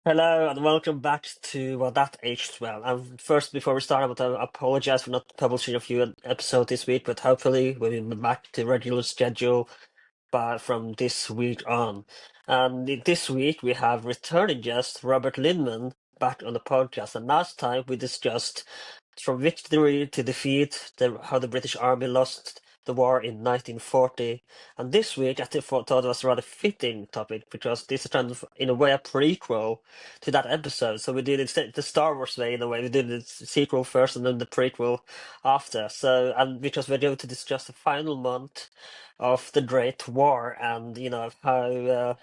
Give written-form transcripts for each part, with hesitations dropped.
Hello and welcome back to That Aged Well. And first, before we start, I want to apologize for not publishing a few episodes this week, but hopefully we'll be back to regular schedule from this week on. And this week we have returning guest Robert Lynman back on the podcast. And last time we discussed from victory to defeat, how the British Army lost the war in 1940. And this week I thought it was a rather fitting topic because this is kind of, in a way, a prequel to that episode. So we did it the Star Wars way, in a way. We did the sequel first and then the prequel after. So, and because we're going to discuss the final month of the Great War and how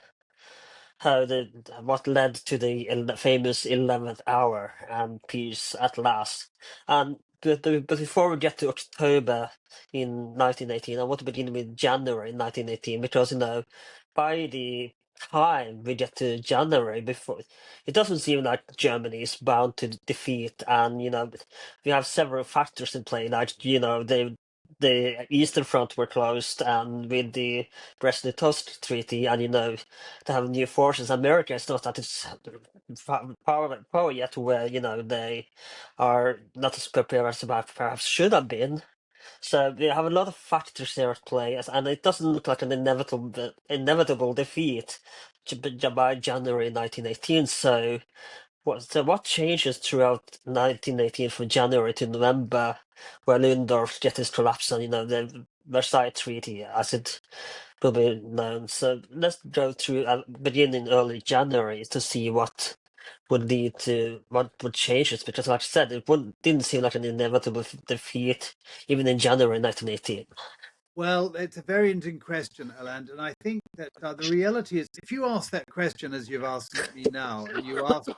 the what led to the famous 11th hour and peace at last. And but before we get to October in 1918, I want to begin with January 1918 because by the time we get to January, before it doesn't seem like Germany is bound to defeat, and we have several factors in play, like the Eastern Front were closed, and with the Brest-Litovsk Treaty, and to have new forces. America is not at its power yet, where they are not as prepared as perhaps should have been. So we have a lot of factors here at play, and it doesn't look like an inevitable defeat by January 1918. So what changes throughout 1918 from January to November, where Ludendorff gets his collapse and the Versailles Treaty, as it will be known. So let's go through begin in early January to see what would lead to what would change it, because like I said, didn't seem like an inevitable defeat even in January 1918. Well, it's a very interesting question, Erlend, and I think that the reality is, if you ask that question as you've asked me now, and you ask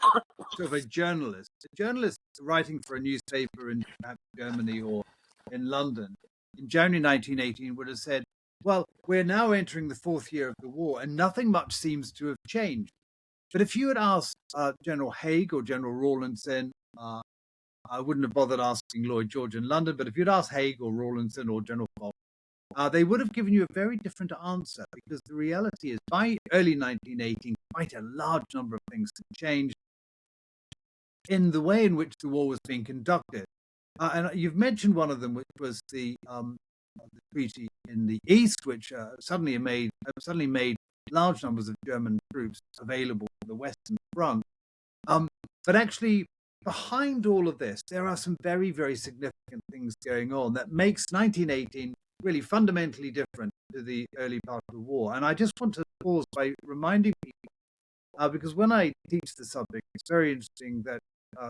sort of a journalist writing for a newspaper in perhaps Germany or in London in January 1918 would have said, well, we're now entering the fourth year of the war, and nothing much seems to have changed. But if you had asked General Haig or General Rawlinson, I wouldn't have bothered asking Lloyd George in London, but if you'd asked Haig or Rawlinson or General Foch, they would have given you a very different answer, because the reality is by early 1918, quite a large number of things had changed in the way in which the war was being conducted. And you've mentioned one of them, which was the treaty in the East, which suddenly made large numbers of German troops available for the Western Front. But actually, behind all of this, there are some very, very significant things going on that makes 1918 really fundamentally different to the early part of the war. And I just want to pause by reminding people, because when I teach the subject, it's very interesting that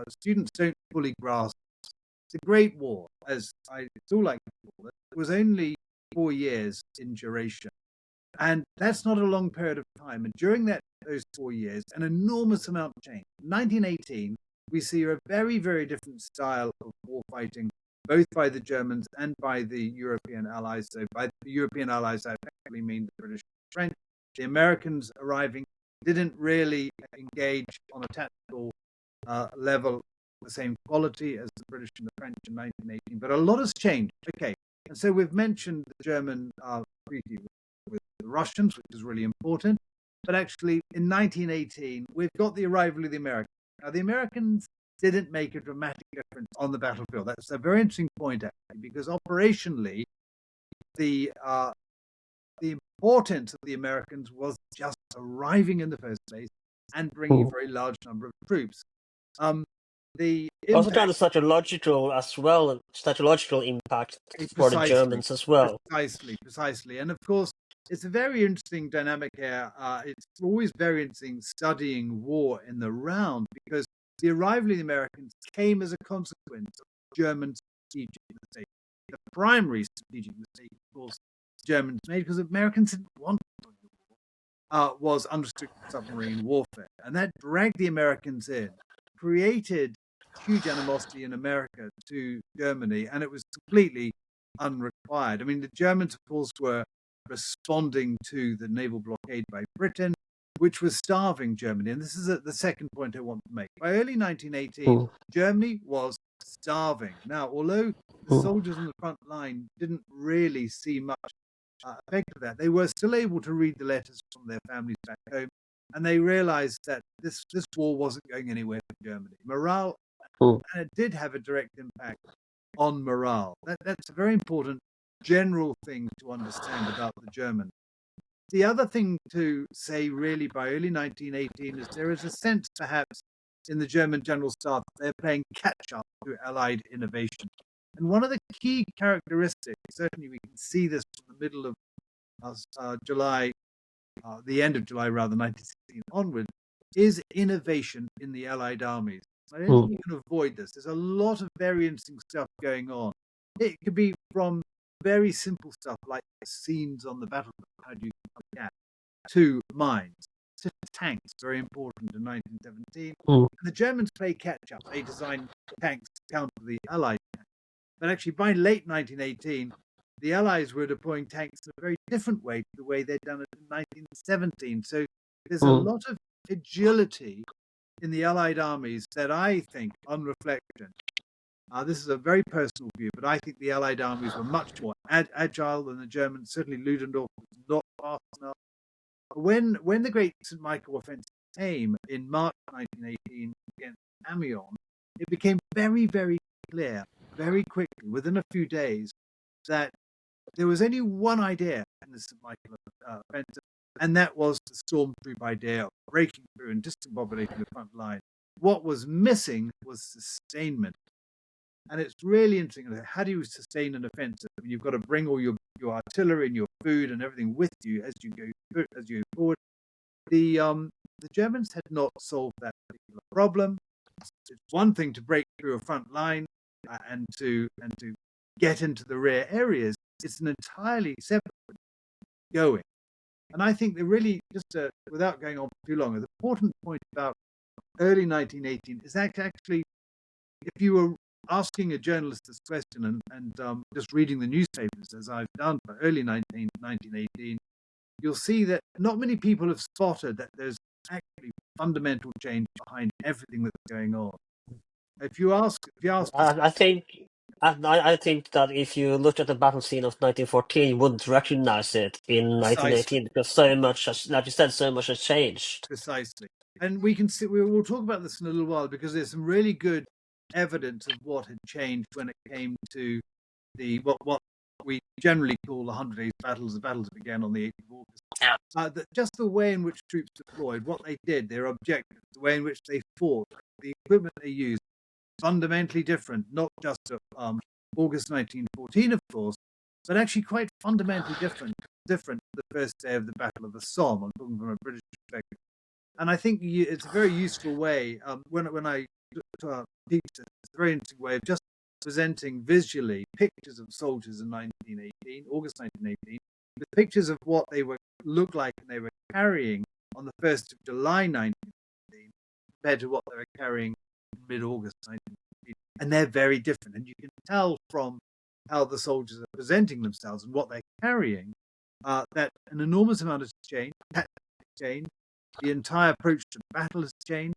students don't fully grasp the Great War, as I still like to call it. It was only 4 years in duration. And that's not a long period of time. And during those 4 years, an enormous amount changed. In 1918, we see a very, very different style of war fighting, both by the Germans and by the European allies. So by the European allies, I effectively mean the British and French. The Americans arriving didn't really engage on a tactical level the same quality as the British and the French in 1918. But a lot has changed. Okay, and so we've mentioned the German treaty with the Russians, which is really important. But actually, in 1918, we've got the arrival of the Americans. Now, the Americans didn't make a dramatic difference on the battlefield. That's a very interesting point, actually, because operationally, the importance of the Americans was just arriving in the first place and bringing a very large number of troops. The Also, impact, kind of such a logical impact for the Germans as well. precisely. And of course, it's a very interesting dynamic here. It's always very interesting studying war in the round, because the arrival of the Americans came as a consequence of German strategic mistake. The primary strategic mistake, of course, Germans made, because the Americans didn't want to win the war, was unrestricted submarine warfare. And that dragged the Americans in, created huge animosity in America to Germany, and it was completely unrequired. I mean, the Germans, of course, were responding to the naval blockade by Britain, which was starving Germany. And this is the second point I want to make. By early 1918, Germany was starving. Now, although the soldiers on the front line didn't really see much effect of that, they were still able to read the letters from their families back home, and they realized that this war wasn't going anywhere for Germany. Morale, Mm. and it did have a direct impact on morale. That's a very important general thing to understand about the Germans. The other thing to say, really, by early 1918 is there is a sense, perhaps, in the German General Staff that they're playing catch up to Allied innovation. And one of the key characteristics, certainly we can see this from the middle of July, the end of July, rather, 1916 onward, is innovation in the Allied armies. I don't think you can avoid this. There's a lot of very interesting stuff going on. It could be from very simple stuff like scenes on the battlefield, how do you adapt, to mines, to tanks, very important in 1917. And the Germans play catch up. They design tanks to counter the Allied tanks. But actually, by late 1918, the Allies were deploying tanks in a very different way to the way they'd done it in 1917. So there's a lot of agility in the Allied armies that I think, on reflection, this is a very personal view, but I think the Allied armies were much more agile than the Germans. Certainly, Ludendorff was not fast enough. When the Great St. Michael offensive came in March 1918 against Amiens, it became very, very clear, very quickly, within a few days, that there was only one idea in the St. Michael offensive, and that was the stormtroop idea of breaking through and discombobulating the front line. What was missing was sustainment. And it's really interesting. How do you sustain an offensive? I mean, you've got to bring all your artillery and your food and everything with you as you go forward. The Germans had not solved that particular problem. It's one thing to break through a front line and to get into the rear areas. It's an entirely separate going. And I think that really, just without going on for too long, the important point about early 1918 is that actually, if you were asking a journalist this question and just reading the newspapers, as I've done for early 1918, you'll see that not many people have spotted that there's actually fundamental change behind everything that's going on. If you ask, I think I think that if you look at the battle scene of 1914, you wouldn't recognize it in precisely, 1918 because so much, like you said, so much has changed. precisely, and we can see, we'll talk about this in a little while because there's some really good evidence of what had changed when it came to the what we generally call the 100 Days battles. The battles began on the 8th of August. Just the way in which troops deployed, what they did, their objectives, the way in which they fought, the equipment they used, fundamentally different, not just at August 1914, of course, but actually quite fundamentally different the first day of the Battle of the Somme. I'm talking from a British perspective. And I think it's a very useful way, when I teach it, it's a very interesting way of just presenting visually pictures of soldiers in 1918, August 1918, with pictures of what they looked like and they were carrying on the 1st of July 1918 compared to what they were carrying in mid-August 1918. And they're very different. And you can tell from how the soldiers are presenting themselves and what they're carrying that an enormous amount has changed. The entire approach to battle has changed.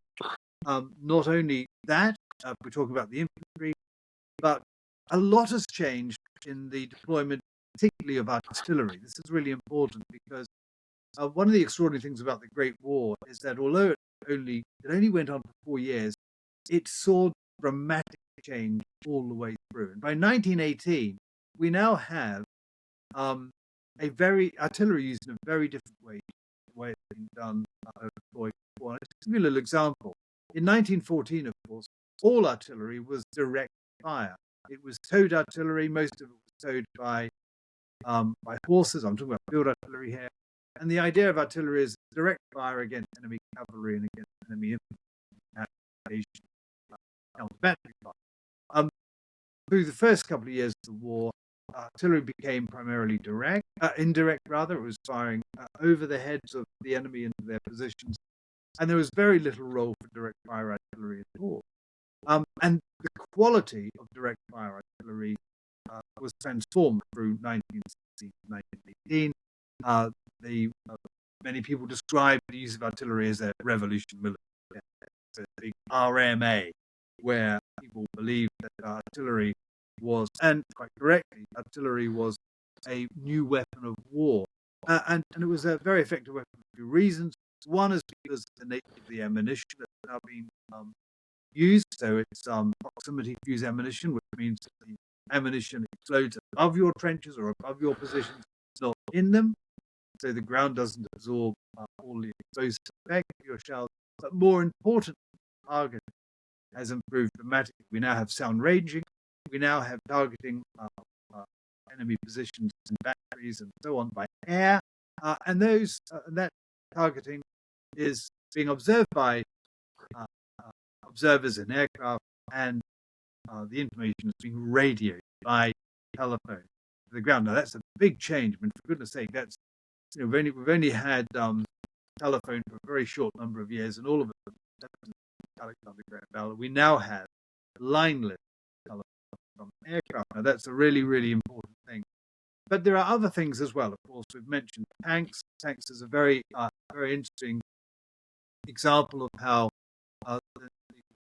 Not only that, we're talking about the infantry, but a lot has changed in the deployment, particularly of artillery. This is really important because one of the extraordinary things about the Great War is that although it only went on for 4 years, it saw dramatic change all the way through. And by 1918, we now have artillery used in a very different way to the way it's been done before. Just to give you a little example, in 1914, of course, all artillery was direct fire. It was towed artillery. Most of it was towed by horses. I'm talking about field artillery here. And the idea of artillery is direct fire against enemy cavalry and against enemy infantry, counter-battery fire. Through the first couple of years of the war, artillery became primarily indirect rather. It was firing over the heads of the enemy into their positions. And there was very little role for direct fire artillery at all. And the quality of direct fire artillery was transformed through 1916 to 1918. Many people describe the use of artillery as a revolution military, a big RMA, where people believed that artillery was, and quite correctly, artillery was a new weapon of war. And it was a very effective weapon for two reasons. One is because of the nature of the ammunition that's now being used. So it's proximity fuse ammunition, which means that the ammunition explodes above your trenches or above your positions, not in them. So the ground doesn't absorb all the explosive effect of your shells. But more importantly, targeting has improved dramatically. We now have sound ranging. We now have targeting enemy positions and batteries and so on by air. And that targeting is being observed by observers in aircraft, and the information is being radioed by telephone to the ground. Now that's a big change. I mean, for goodness sake, that's we've only had telephone for a very short number of years, and all of it underground. We now have lineless telephone from aircraft. Now that's a really, really important thing. But there are other things as well. Of course, we've mentioned tanks. Tanks is a very, very interesting example of how the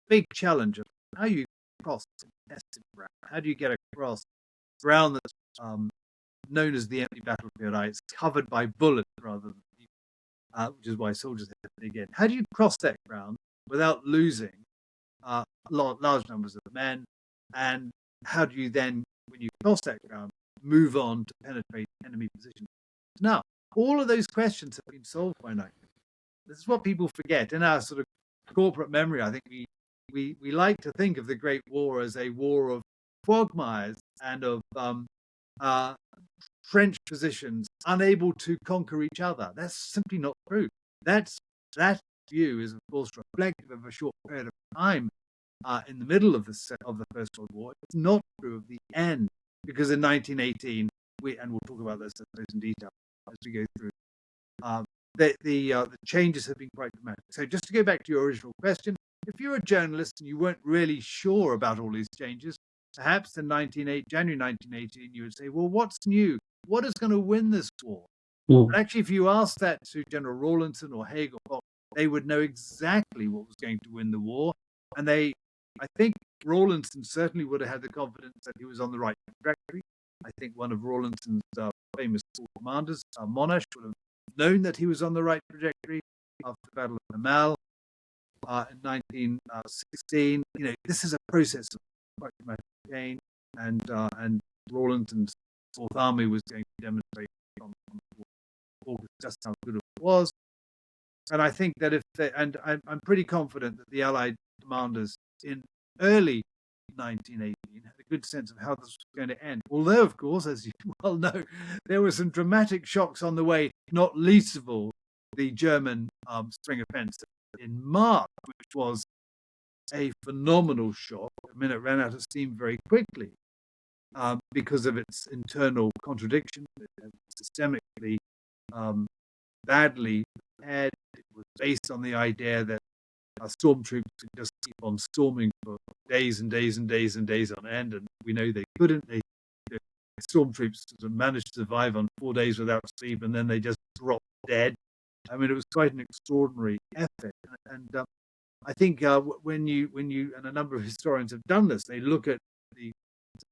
big challenge of how you cross contested ground. How do you get across ground that's known as the empty battlefield? It's covered by bullets rather than people, which is why soldiers have to dig in. How do you cross that ground without losing large numbers of men? And how do you then, when you cross that ground, move on to penetrate enemy positions? Now, all of those questions have been solved by now. This is what people forget in our sort of corporate memory. I think we like to think of the Great War as a war of quagmires and of French positions unable to conquer each other. That's simply not true. That view is, of course, reflective of a short period of time in the middle of the First World War. It's not true of the end, because in 1918, and we'll talk about this in detail as we go through, the changes have been quite dramatic. So just to go back to your original question, if you're a journalist and you weren't really sure about all these changes, perhaps in January 1918, you would say, well, what's new? What is going to win this war? But actually, if you asked that to General Rawlinson or Haig or Foch, they would know exactly what was going to win the war. And I think Rawlinson certainly would have had the confidence that he was on the right trajectory. I think one of Rawlinson's famous commanders, Monash, would have known that he was on the right trajectory after the Battle of Lamal in 1916. This is a process of quite dramatic change, and Rawlinson's Fourth Army was going to demonstrate from August just how good it was. And I think that I'm pretty confident that the Allied commanders in early 1918 had a good sense of how this was going to end. Although, of course, as you well know, there were some dramatic shocks on the way, not least of all the German spring offensive in March, which was a phenomenal shock. I mean, it ran out of steam very quickly because of its internal contradiction. It was systemically badly prepared. It was based on the idea that stormtroopers could just keep on storming for days and days and days and days on end, and we know they couldn't. Stormtroopers managed to survive on 4 days without sleep, and then they just dropped dead. I mean, it was quite an extraordinary effort, and I think when you and a number of historians have done this, they look at the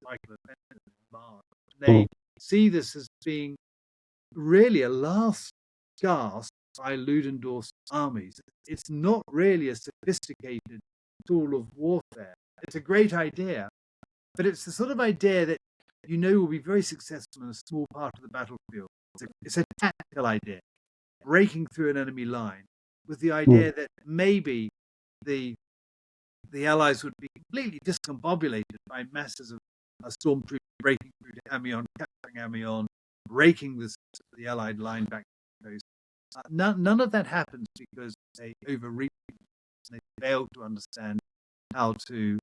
cycle of events in March, they see this as being really a last gasp by Ludendorff's armies. It's not really a sophisticated tool of warfare. It's a great idea, but it's the sort of idea that will be very successful in a small part of the battlefield. It's a tactical idea, breaking through an enemy line with the idea that maybe the Allies would be completely discombobulated by masses of stormtroopers breaking through to Amiens, capturing Amiens, breaking the Allied line back to the coast. None of that happens because they overreach. They fail to understand how to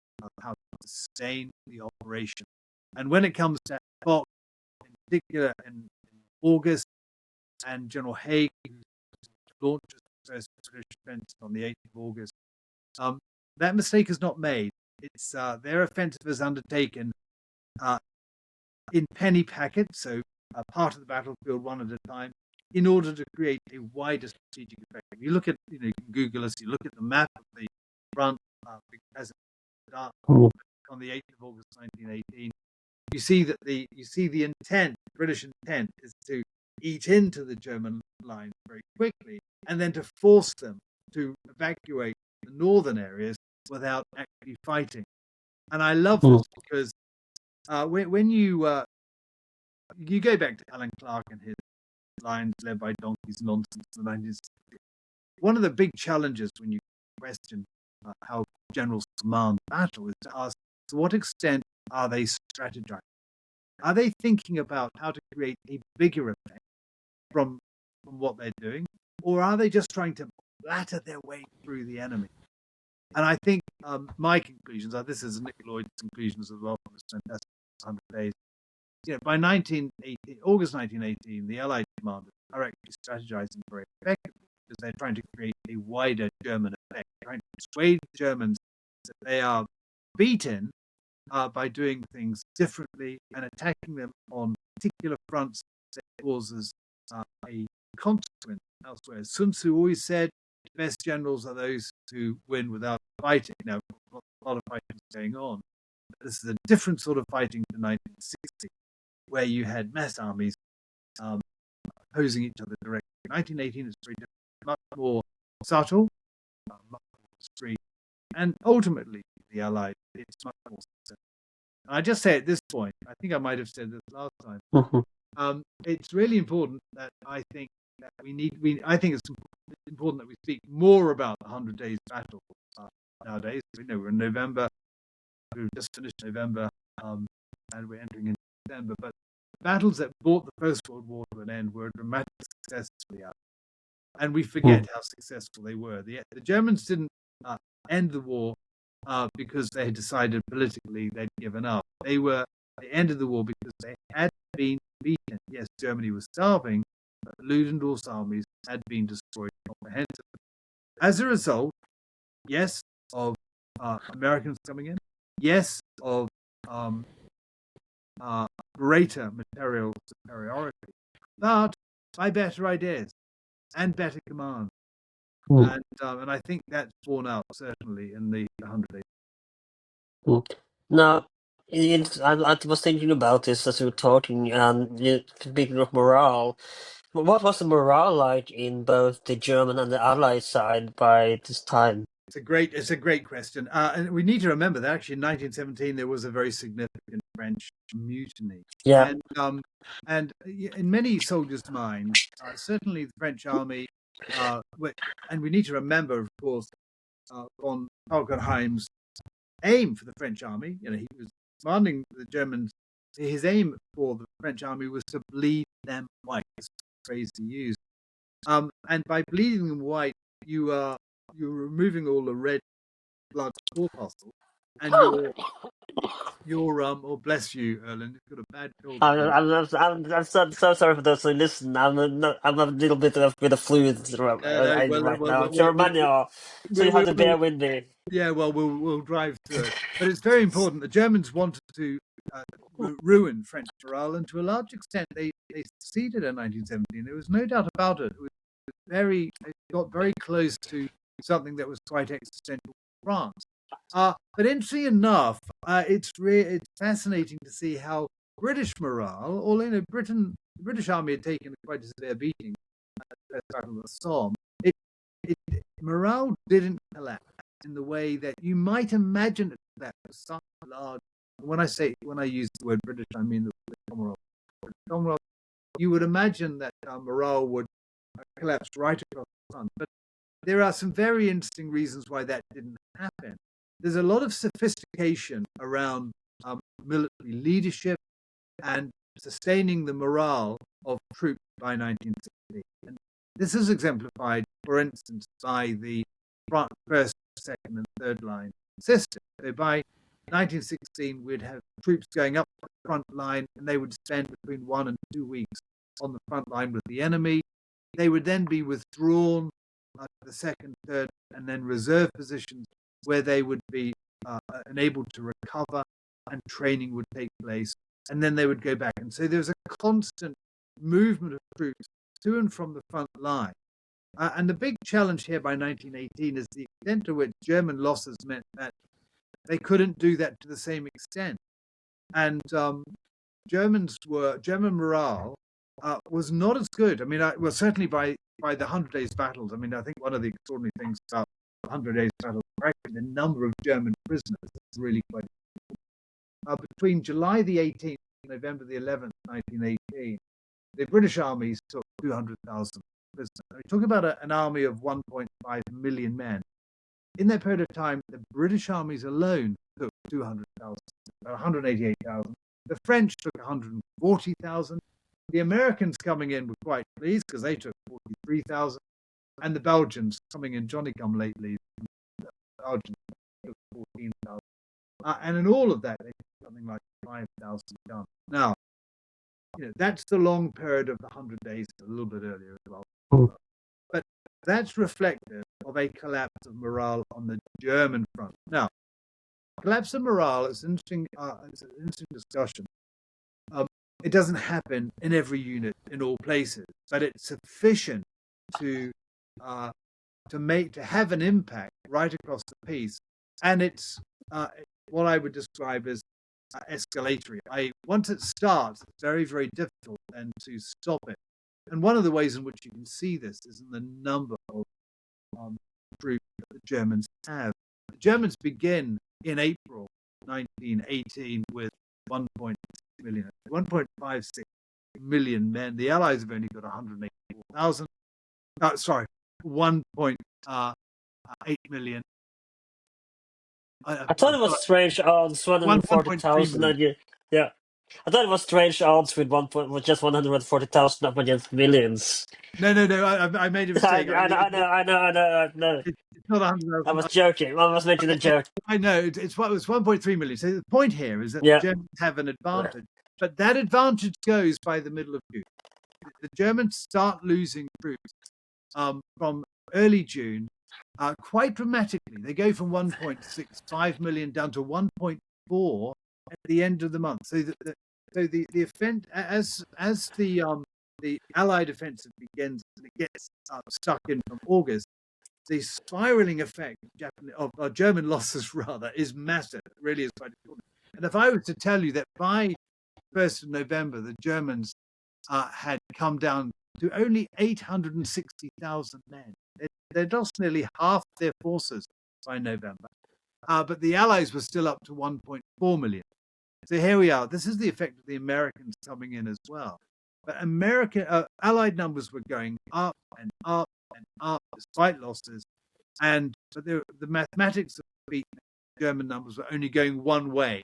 sustain the operation. And when it comes to Foch, in particular in August, and General Haig, who launches the first British offensive on the 8th of August, that mistake is not made. It's their offensive is undertaken in penny packets, so part of the battlefield one at a time, in order to create a wider strategic effect. You look at, you can Google this, you look at the map of the front as on the 8th of August 1918, you see that the British intent is to eat into the German lines very quickly, and then to force them to evacuate the northern areas without actually fighting. And I love this because when you go back to Alan Clark and his lines led by donkeys nonsense in the 1960s, one of the big challenges when you question how generals command battle is to ask, to what extent are they strategizing? Are they thinking about how to create a bigger effect from what they're doing? Or are they just trying to batter their way through the enemy? And I think my conclusions are, this is Nick Lloyd's conclusions as well from his fantastic 100 Days. By August 1918, the Allied commanders are actually strategizing very effectively because they're trying to create a wider German effect, trying to persuade the Germans that they are beaten by doing things differently and attacking them on particular fronts that causes a consequence elsewhere. Sun Tzu always said, the best generals are those who win without fighting. Now, a lot of fighting is going on. But this is a different sort of fighting to 1960, where you had mass armies opposing each other directly. 1918 is very different, much more subtle, much more discreet, and ultimately the Allies, it's much more successful. And I just say at this point, I think I might have said this last time, it's really important that I think that I think it's important that we speak more about the 100 Days battle nowadays. We're in November, we've just finished November, and we're entering into December, but battles that brought the First World War to an end were a dramatic success for the Allies. And we forget how successful they were. The Germans didn't end the war because they had decided politically they'd given up. They ended the war because they had been beaten. Yes, Germany was starving, but Ludendorff's armies had been destroyed comprehensively. As a result, yes, of Americans coming in, yes, of greater material superiority, but by better ideas and better command. And I think that's borne out certainly in the 100 Days. Now, I was thinking about this as we were talking, and speaking of morale, what was the morale like in both the German and the Allied side by this time? It's a great question, and we need to remember that actually in 1917 there was a very significant French mutiny. Yeah. And in many soldiers' minds, certainly the French army, and we need to remember, of course, von Falkenhayn's aim for the French army. He was commanding the Germans. His aim for the French army was to bleed them white. That's the phrase he used. And by bleeding them white, you're removing all the red blood corpuscles, and you're oh bless you, Erlend, you've got a bad cold. I'm so sorry for those who listen. I'm a little bit with the flu right now. I'm sure many are, so you have to bear with me. Yeah, well, we'll drive through it. But it's very important. The Germans wanted to ruin French morale, and to a large extent, they succeeded in 1917. There was no doubt about it. It got very close to something that was quite existential for France. But interestingly enough, it's fascinating to see how British morale, although the British army had taken quite a severe beating at the Battle of the Somme, morale didn't collapse in the way that you might imagine it that was such large. When I use the word British, I mean the Commonwealth. Commonwealth, you would imagine that morale would collapse right across the front. But there are some very interesting reasons why that didn't happen. There's a lot of sophistication around military leadership and sustaining the morale of troops by 1960. And this is exemplified, for instance, by the first, second, and third line system. So by 1916, we'd have troops going up the front line, and they would spend between 1 and 2 weeks on the front line with the enemy. They would then be withdrawn to the second, third, and then reserve positions where they would be enabled to recover, and training would take place, and then they would go back. And so there's a constant movement of troops to and from the front line. And the big challenge here by 1918 is the extent to which German losses meant that they couldn't do that to the same extent. And German morale was not as good. I mean, well, certainly by the Hundred Days battles. I mean, I think one of the extraordinary things about the Hundred Days battles is actually the number of German prisoners. That's really quite. Between July the 18th and November the 11th, 1918, the British armies took 200,000 prisoners. We're talking about an army of 1.5 million men. In that period of time, the British armies alone took 200,000, 188,000. The French took 140,000. The Americans coming in were quite pleased because they took 43,000. And the Belgians coming in, Johnny come lately, the Belgians took 14,000. And in all of that, they took something like 5,000 guns. Now, that's the long period of the 100 days, a little bit earlier as well. But that's reflective of a collapse of morale on the German front. Now, collapse of morale is it's an interesting discussion. It doesn't happen in every unit in all places, but it's sufficient to have an impact right across the piece, and it's what I would describe as escalatory. Once it starts, it's very, very difficult then to stop it. And one of the ways in which you can see this is in the number of troops that the Germans have. The Germans begin in April 1918 with 1.56 million men. The Allies have only got 184,000. Sorry, 1.8 million. I thought it was strange odds, 140,000. Yeah, I thought it was strange odds with just 140,000 up against millions. No. I made a I mistake. know. It's not 100,000. I was joking. I was making a joke. I know. It's 1.3 million. So the point here is that Yeah. the Germans have an advantage, but that advantage goes by the middle of June. The Germans start losing troops from early June quite dramatically. They go from 1.65 million down to 1.4 at the end of the month. So the offense, as the Allied offensive begins and it gets stuck in from August, the spiraling effect of German losses rather is massive. It really is quite important. And if I was to tell you that by 1st of November, the Germans had come down to only 860,000 men. They'd lost nearly half their forces by November. But the Allies were still up to 1.4 million. So here we are. This is the effect of the Americans coming in as well. But Allied numbers were going up and up and up despite losses. But the mathematics of the German numbers were only going one way.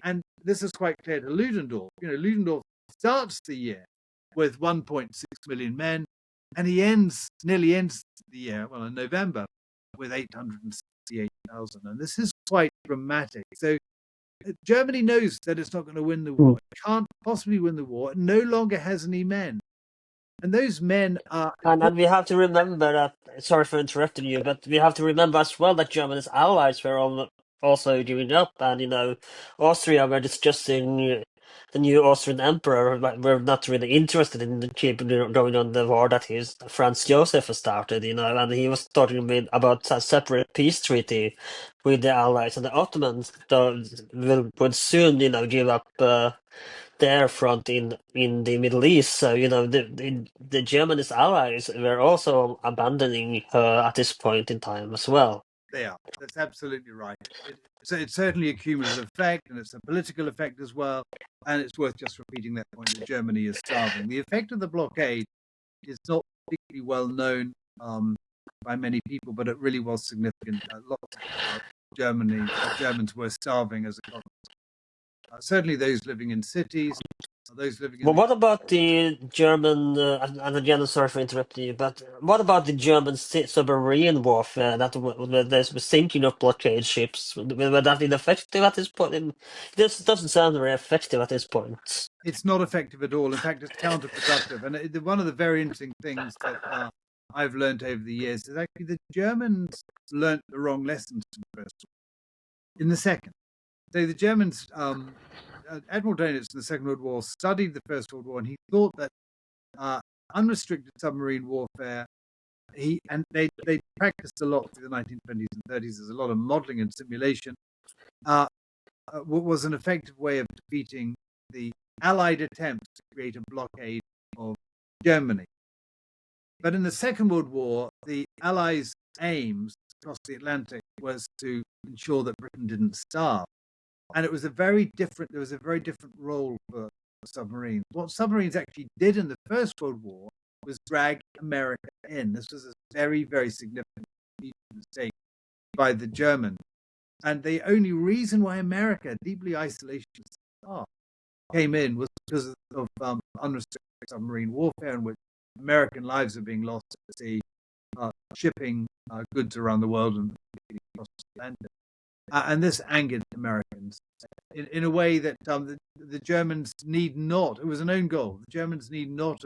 And this is quite clear to Ludendorff. Ludendorff starts the year with 1.6 million men, and he nearly ends the year, well, in November, with 868,000. And this is quite dramatic. So Germany knows that it's not going to win the war. It can't possibly win the war. It no longer has any men. And those men are... And we have to remember that, sorry for interrupting you, but we have to remember as well that Germany's allies were also giving up. And, Austria were discussing the new Austrian emperor, but were not really interested in keeping going on the war that Franz Joseph has started, and he was talking about a separate peace treaty with the allies, and the Ottomans would soon, give up their front in the Middle East. So the Germany's allies were also abandoning her at this point in time as well. They are. That's absolutely right. It's certainly a cumulative effect, and it's a political effect as well. And it's worth just repeating that point that Germany is starving. The effect of the blockade is not particularly well known by many people, but it really was significant. Lots of Germans were starving as a consequence. Certainly those living in cities, those living in... Well, what about the German, and again, sorry for interrupting you, but what about the German submarine warfare that was sinking of blockade ships? Were that ineffective at this point? This doesn't sound very effective at this point. It's not effective at all. In fact, it's counterproductive. And one of the very interesting things that I've learned over the years is actually the Germans learnt the wrong lessons from the First War. In the Second. So the Germans... Admiral Dönitz in the Second World War studied the First World War, and he thought that unrestricted submarine warfare, they practiced a lot through the 1920s and 30s. There's a lot of modeling and simulation. Was an effective way of defeating the Allied attempts to create a blockade of Germany. But in the Second World War, the Allies' aims across the Atlantic was to ensure that Britain didn't starve. And there was a very different role for submarines. What submarines actually did in the First World War was drag America in. This was a very, very significant mistake by the Germans. And the only reason why America, deeply isolationist, came in was because of unrestricted submarine warfare, in which American lives are being lost at sea, shipping goods around the world and across the Atlantic. And this angered Americans in a way that the Germans need not. It was an own goal. The Germans need not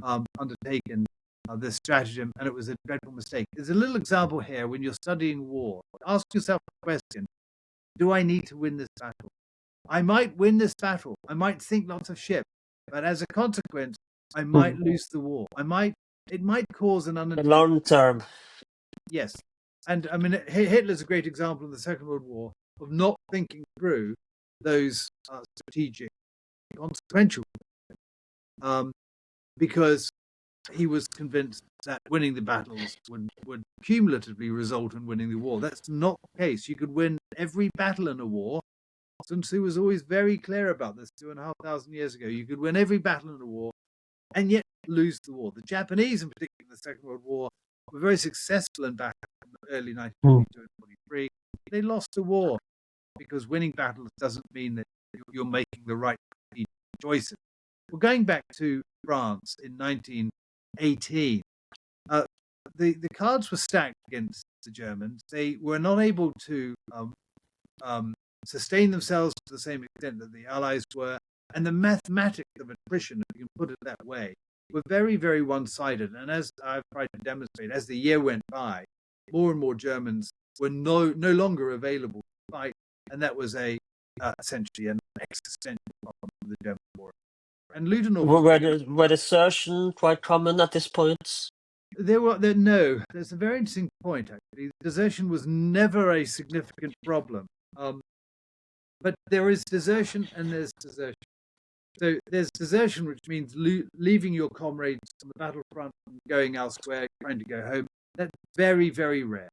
have undertaken this stratagem, and it was a dreadful mistake. There's a little example here when you're studying war. Ask yourself a question: do I need to win this battle? I might win this battle. I might sink lots of ships, but as a consequence, I might lose the war. It might cause an The long term. Yes. And I mean, Hitler's a great example in the Second World War of not thinking through those strategic, consequential, because he was convinced that winning the battles would cumulatively result in winning the war. That's not the case. You could win every battle in a war. Sun Tzu was always very clear about this 2,500 years ago. You could win every battle in a war and yet lose the war. The Japanese, in particular, in the Second World War, were very successful in battle in the early 1942 and 43. They lost the war because winning battles doesn't mean that you're making the right choices. Well, going back to France in 1918, the cards were stacked against the Germans. They were not able to sustain themselves to the same extent that the Allies were, and the mathematics of attrition, if you can put it that way, were very, very one-sided. And as I've tried to demonstrate, as the year went by, more and more Germans were no longer available to fight, and that was essentially an existential problem for the German war. And Ludendorff Were desertion quite common at this point? There's a very interesting point, actually. Desertion was never a significant problem. But there is desertion and there's desertion. So there's desertion, which means leaving your comrades on the battlefront and going elsewhere, trying to go home. That's very, very rare.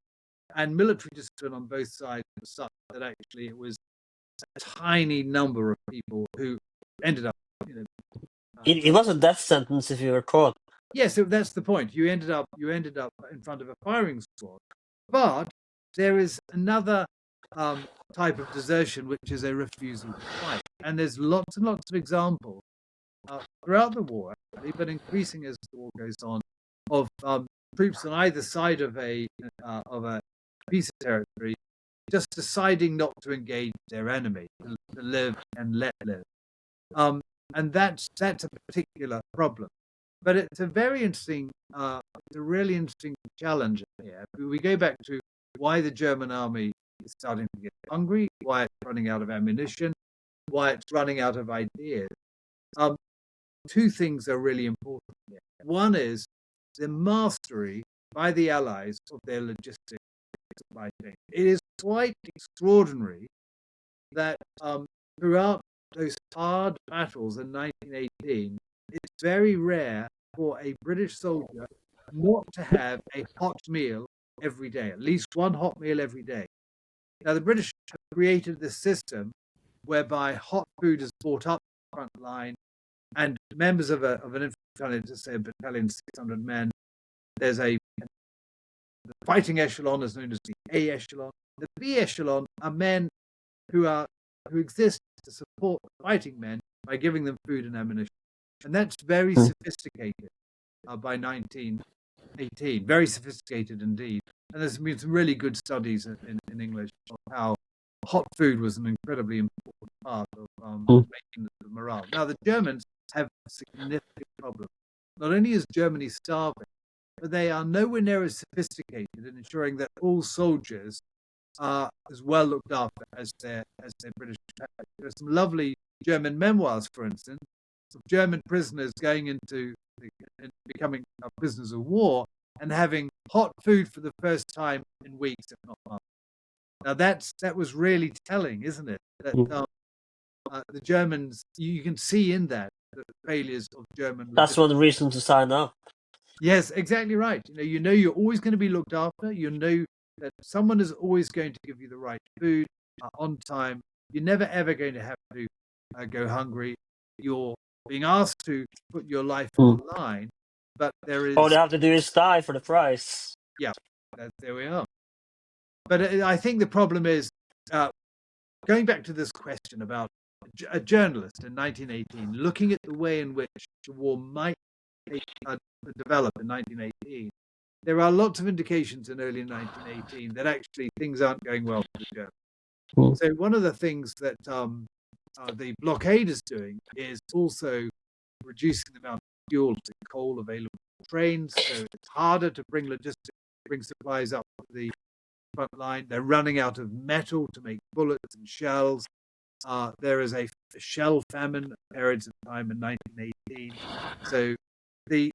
And military discipline on both sides was such that actually it was a tiny number of people who ended up, It was a death sentence if you were caught. Yes, so that's the point. You ended up in front of a firing squad. But there is another type of desertion, which is a refusal to fight. And there's lots and lots of examples throughout the war, actually, but increasing as the war goes on, of troops on either side of a piece of territory just deciding not to engage their enemy, to live and let live. And that's a particular problem. But it's a very interesting, it's a really interesting challenge here. We go back to why the German army is starting to get hungry, why it's running out of ammunition, why it's running out of ideas. Two things are really important here. One is the mastery by the Allies of their logistics supply chain. It is quite extraordinary that throughout those hard battles in 1918, it's very rare for a British soldier not to have a hot meal every day, at least one hot meal every day. Now, the British have created this system whereby hot food is brought up the front line, and members of an infantry battalion, just say a battalion, 600 men, there's the fighting echelon is known as the A echelon. The B echelon are men who exist to support the fighting men by giving them food and ammunition. And that's very sophisticated by 1918, very sophisticated indeed. And there's been some really good studies in English of how hot food was an incredibly important part of making the morale. Now, the Germans have a significant problem. Not only is Germany starving, but they are nowhere near as sophisticated in ensuring that all soldiers are as well looked after as their British competitors. There are some lovely German memoirs, for instance, of German prisoners going into and becoming prisoners of war and having hot food for the first time in weeks, if not months. Now that was really telling, isn't it? That the Germans, you can see in that the failures of German That's logistics. one reason to sign up. Yes, exactly right. You know you're always going to be looked after. You know that someone is always going to give you the right food on time. You're never ever going to have to go hungry. You're being asked to put your life on the line, but there All is, they have to do is die for the price. yeah, there we are. But I think the problem is going back to this question about a journalist in 1918 looking at the way in which the war might develop in 1918. There are lots of indications in early 1918 that actually things aren't going well for the Germans. Mm. So one of the things that the blockade is doing is also reducing the amount of fuel and coal available on trains. So it's harder to bring supplies up to the front line. They're running out of metal to make bullets and shells. There is a shell famine periods of time in 1918. So the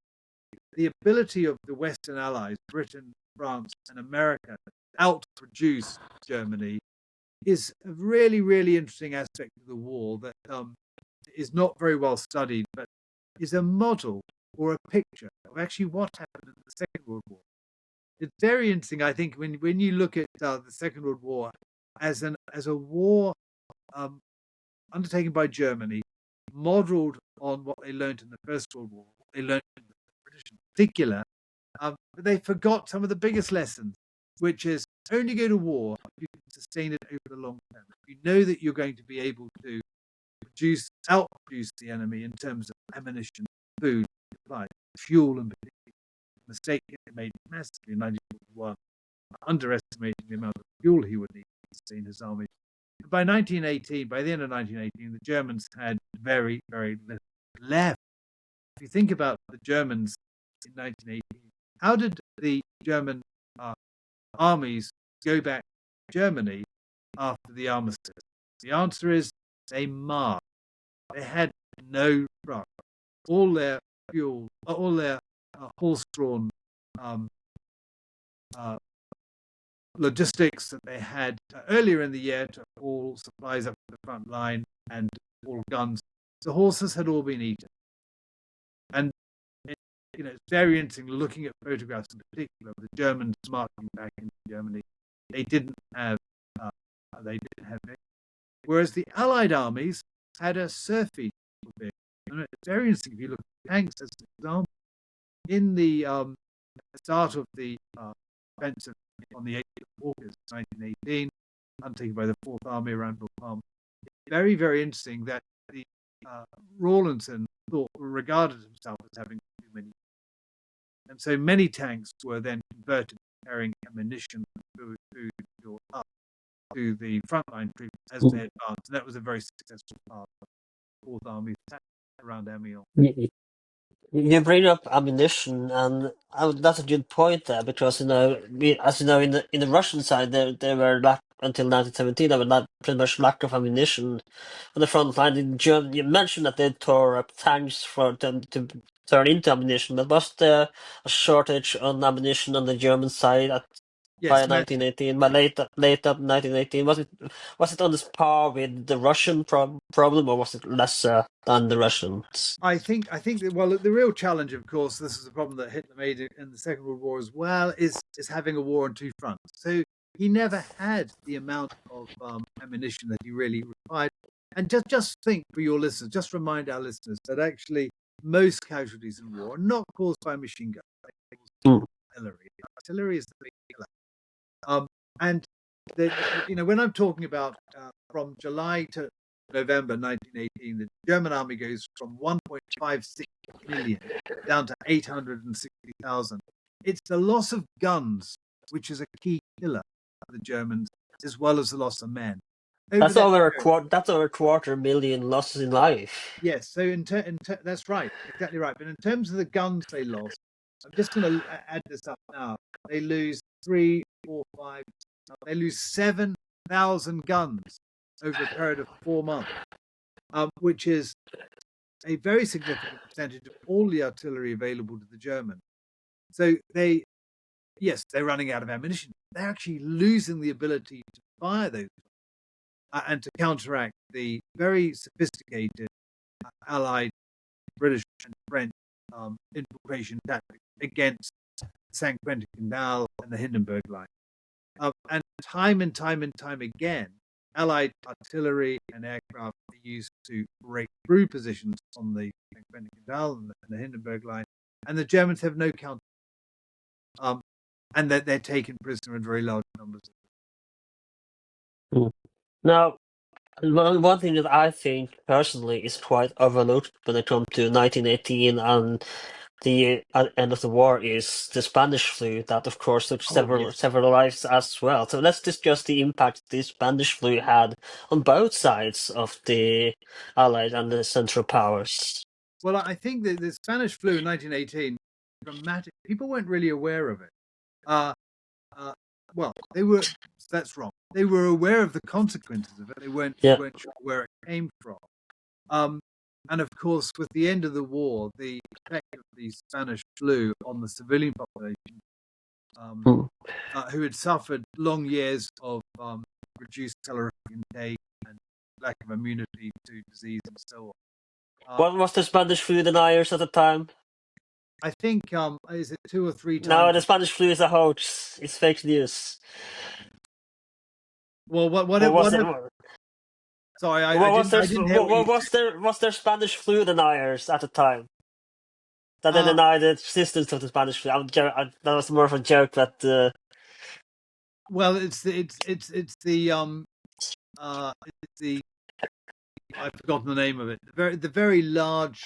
ability of the Western allies, Britain, France, and America, to outproduce Germany is a really, really interesting aspect of the war that is not very well studied, but is a model or a picture of actually what happened in the Second World War. It's very interesting, I think, when you look at the Second World War as a war undertaken by Germany, modeled on what they learned in the First World War, what they learned in the British in particular, but they forgot some of the biggest lessons, which is only go to war if you can sustain it over the long term. If you know that you're going to be able to outproduce the enemy in terms of ammunition, food, supply, fuel, and particularly mistake he made massively in 1941, underestimating the amount of fuel he would need to sustain his army. By 1918, by the end of 1918, the Germans had very, very little left. If you think about the Germans in 1918, how did the German armies go back to Germany after the armistice? The answer is they marched. They had no truck. All their fuel, all their horse-drawn logistics that they had earlier in the year to haul supplies up to the front line and all guns, the horses had all been eaten. And it's very interesting looking at photographs in particular of the Germans marching back into Germany. They didn't have it. Whereas the Allied armies had a surfeit vehicle. And it's very interesting if you look at tanks as an example. In the start of the offensive on the 8th of August 1918, undertaken by the 4th Army around Bapaume, it's very, very interesting that the Rawlinson regarded himself as having too many. And so many tanks were then converted to carrying ammunition, food, up to the frontline troops as they advanced. And that was a very successful part of the 4th Army attack around Amiens. You bring up ammunition, and that's a good point there because as you know, in the Russian side, there were until 1917, there were pretty much lack of ammunition on the front line. In Germany, you mentioned that they tore up tanks for them to turn into ammunition, but was there a shortage on ammunition on the German side by Yes, 1918? By late up 1918, was it on this par with the Russian problem, or was it lesser than the Russians? I think that, well, the real challenge, of course, this is a problem that Hitler made in the Second World War as well, is having a war on two fronts. So he never had the amount of ammunition that he really required. And just think for your listeners, just remind our listeners that actually most casualties in war are not caused by machine guns, they're caused by artillery. Artillery is the big killer. And when I'm talking about from July to November 1918, the German army goes from 1.56 million down to 860,000. It's the loss of guns, which is a key killer for the Germans, as well as the loss of men. Over That's that over a period, quarter. That's over a 250,000 losses in life. yes. So that's right, exactly right. But in terms of the guns they lost, I'm just going to add this up now. They lose 3, 4, 5. They lose 7,000 guns over a period of 4 months, which is a very significant percentage of all the artillery available to the Germans. So they're running out of ammunition. They're actually losing the ability to fire those and to counteract the very sophisticated Allied British and French infiltration tactics against St. Quentin Canal and the Hindenburg Line. And time again, Allied artillery and aircraft are used to break through positions on the St. Quentin Canal and the Hindenburg Line, and the Germans have no counter. And that they're taken prisoner in very large numbers. Now, one thing that I think personally is quite overlooked when it comes to 1918 and the end of the war is the Spanish flu that, of course, took Oh yes. several lives as well. So let's discuss the impact the Spanish flu had on both sides of the Allied and the Central Powers. Well, I think that the Spanish flu in 1918, dramatic. People weren't really aware of it. Uh, well, they were. That's wrong. They were aware of the consequences of it. They Yeah. weren't sure where it came from. And of course, with the end of the war, the effect of the Spanish flu on the civilian population, Hmm. who had suffered long years of reduced caloric intake and lack of immunity to disease and so on. What was the Spanish flu deniers at the time? I think is it 2 or 3 No, times? the Spanish flu is a hoax. It's fake news. Well, What was it? Sorry, What was I didn't hear what you said. was there Spanish flu deniers at the time that they Uh, denied the existence of the Spanish flu? That was more of a joke, but well, it's the I've forgotten the name of it. The very large